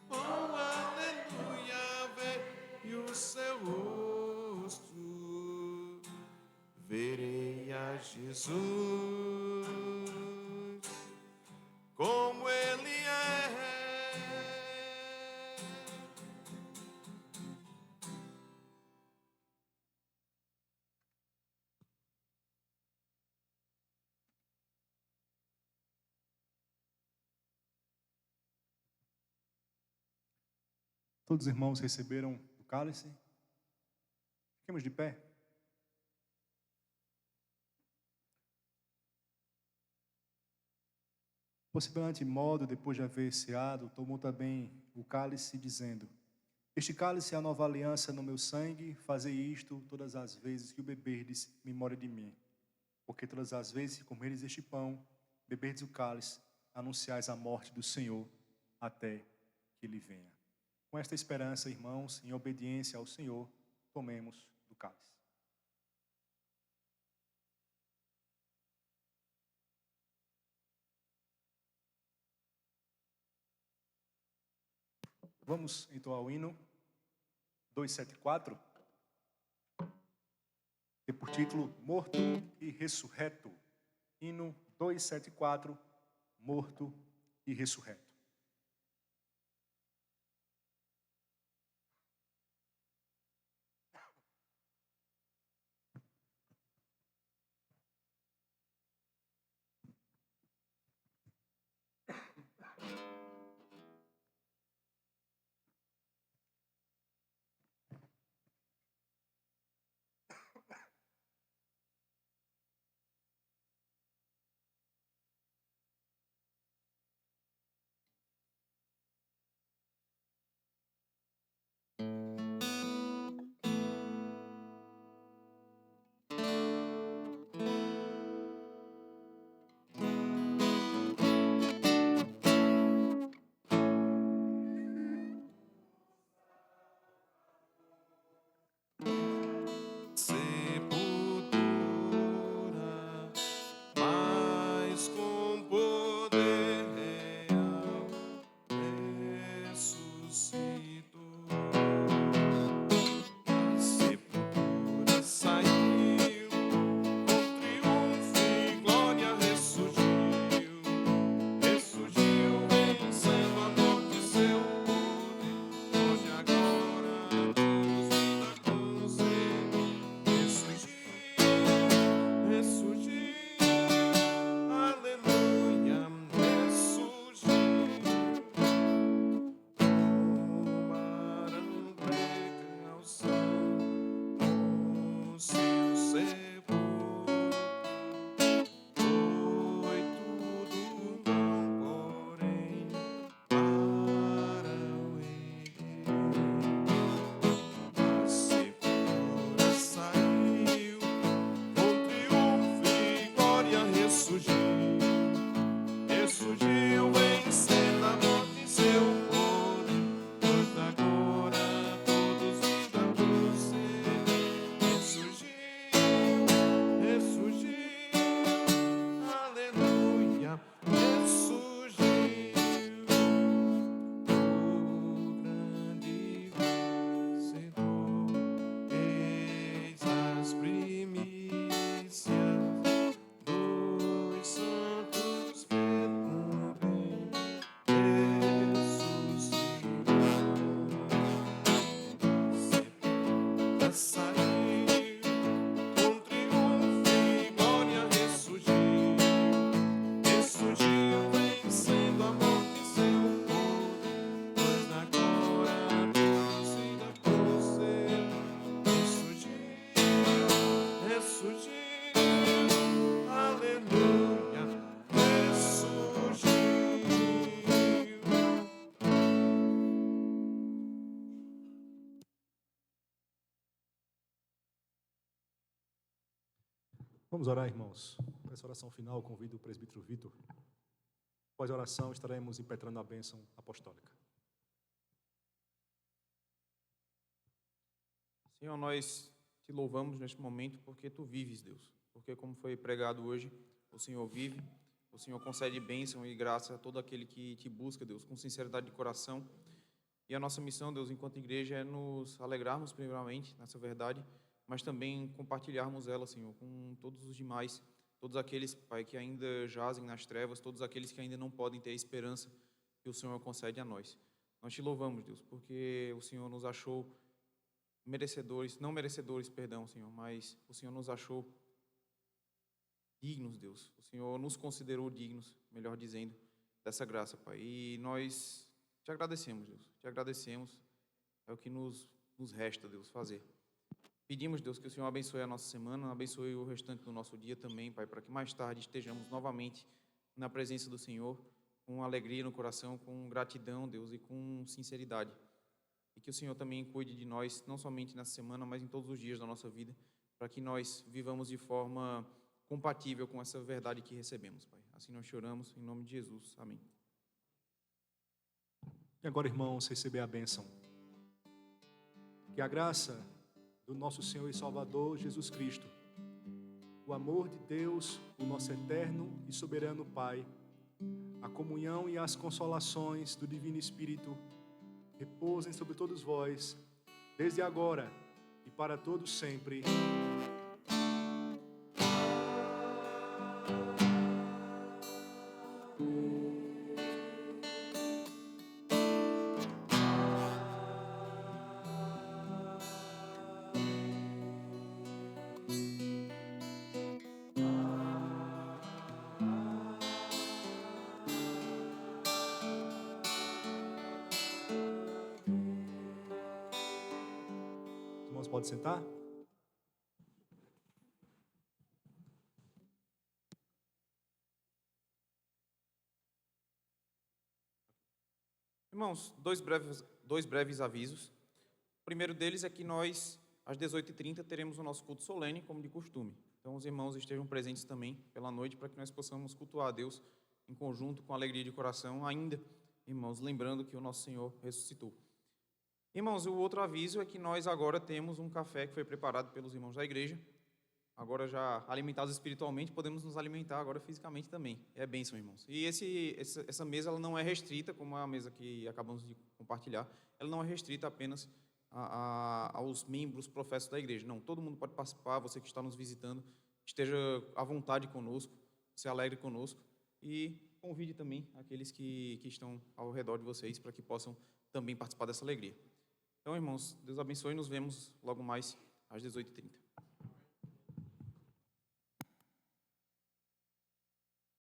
Oh, aleluia, veio o seu rosto, verei a Jesus como Ele é. Todos os irmãos receberam o cálice? Fiquemos de pé. Por semelhante modo, depois de haver ceado, tomou também o cálice, dizendo: Este cálice é a nova aliança no meu sangue, fazei isto todas as vezes que o beberdes, em memória de mim. Porque todas as vezes que comerdes este pão, beberdes o cálice, anunciais a morte do Senhor, até que Ele venha. Com esta esperança, irmãos, em obediência ao Senhor, tomemos do cálice. Vamos então ao hino 274, que por título Morto e Ressurreto. Hino 274, Morto e Ressurreto. Vamos orar, irmãos. Nessa oração final, convido o presbítero Vitor. Após a oração, estaremos impetrando a bênção apostólica. Senhor, nós te louvamos neste momento porque tu vives, Deus. Porque, como foi pregado hoje, o Senhor vive, o Senhor concede bênção e graça a todo aquele que te busca, Deus, com sinceridade de coração. E a nossa missão, Deus, enquanto igreja, é nos alegrarmos primeiramente nessa verdade, mas também compartilharmos ela, Senhor, com todos os demais, todos aqueles, Pai, que ainda jazem nas trevas, todos aqueles que ainda não podem ter a esperança que o Senhor concede a nós. Nós te louvamos, Deus, porque o Senhor nos achou merecedores, não merecedores, perdão, Senhor, mas o Senhor nos achou dignos, Deus. O Senhor nos considerou dignos, melhor dizendo, dessa graça, Pai. E nós te agradecemos, Deus, te agradecemos É o que nos resta, Deus, fazer. Pedimos, Deus, que o Senhor abençoe a nossa semana, abençoe o restante do nosso dia também, Pai, para que mais tarde estejamos novamente na presença do Senhor, com alegria no coração, com gratidão, Deus, e com sinceridade. E que o Senhor também cuide de nós, não somente nessa semana, mas em todos os dias da nossa vida, para que nós vivamos de forma compatível com essa verdade que recebemos, Pai. Assim nós choramos, em nome de Jesus. Amém. E agora, irmãos, receber a bênção. Que a graça do nosso Senhor e Salvador Jesus Cristo, o amor de Deus, o nosso eterno e soberano Pai, a comunhão e as consolações do Divino Espírito repousem sobre todos vós, desde agora e para todos sempre. Os irmãos podem sentar? Irmãos, dois breves avisos. O primeiro deles é que nós, às 18h30, teremos o nosso culto solene, como de costume. Então, os irmãos estejam presentes também pela noite, para que nós possamos cultuar a Deus em conjunto, com alegria de coração, ainda, irmãos, lembrando que o nosso Senhor ressuscitou. Irmãos, o outro aviso é que nós agora temos um café que foi preparado pelos irmãos da igreja. Agora, já alimentados espiritualmente, podemos nos alimentar agora fisicamente também. É bênção, irmãos. E essa mesa ela não é restrita, como a mesa que acabamos de compartilhar, ela não é restrita apenas aos membros professos da igreja. Não, todo mundo pode participar, você que está nos visitando, esteja à vontade conosco, se alegre conosco e convide também aqueles que estão ao redor de vocês para que possam também participar dessa alegria. Então, irmãos, Deus abençoe e nos vemos logo mais às 18h30.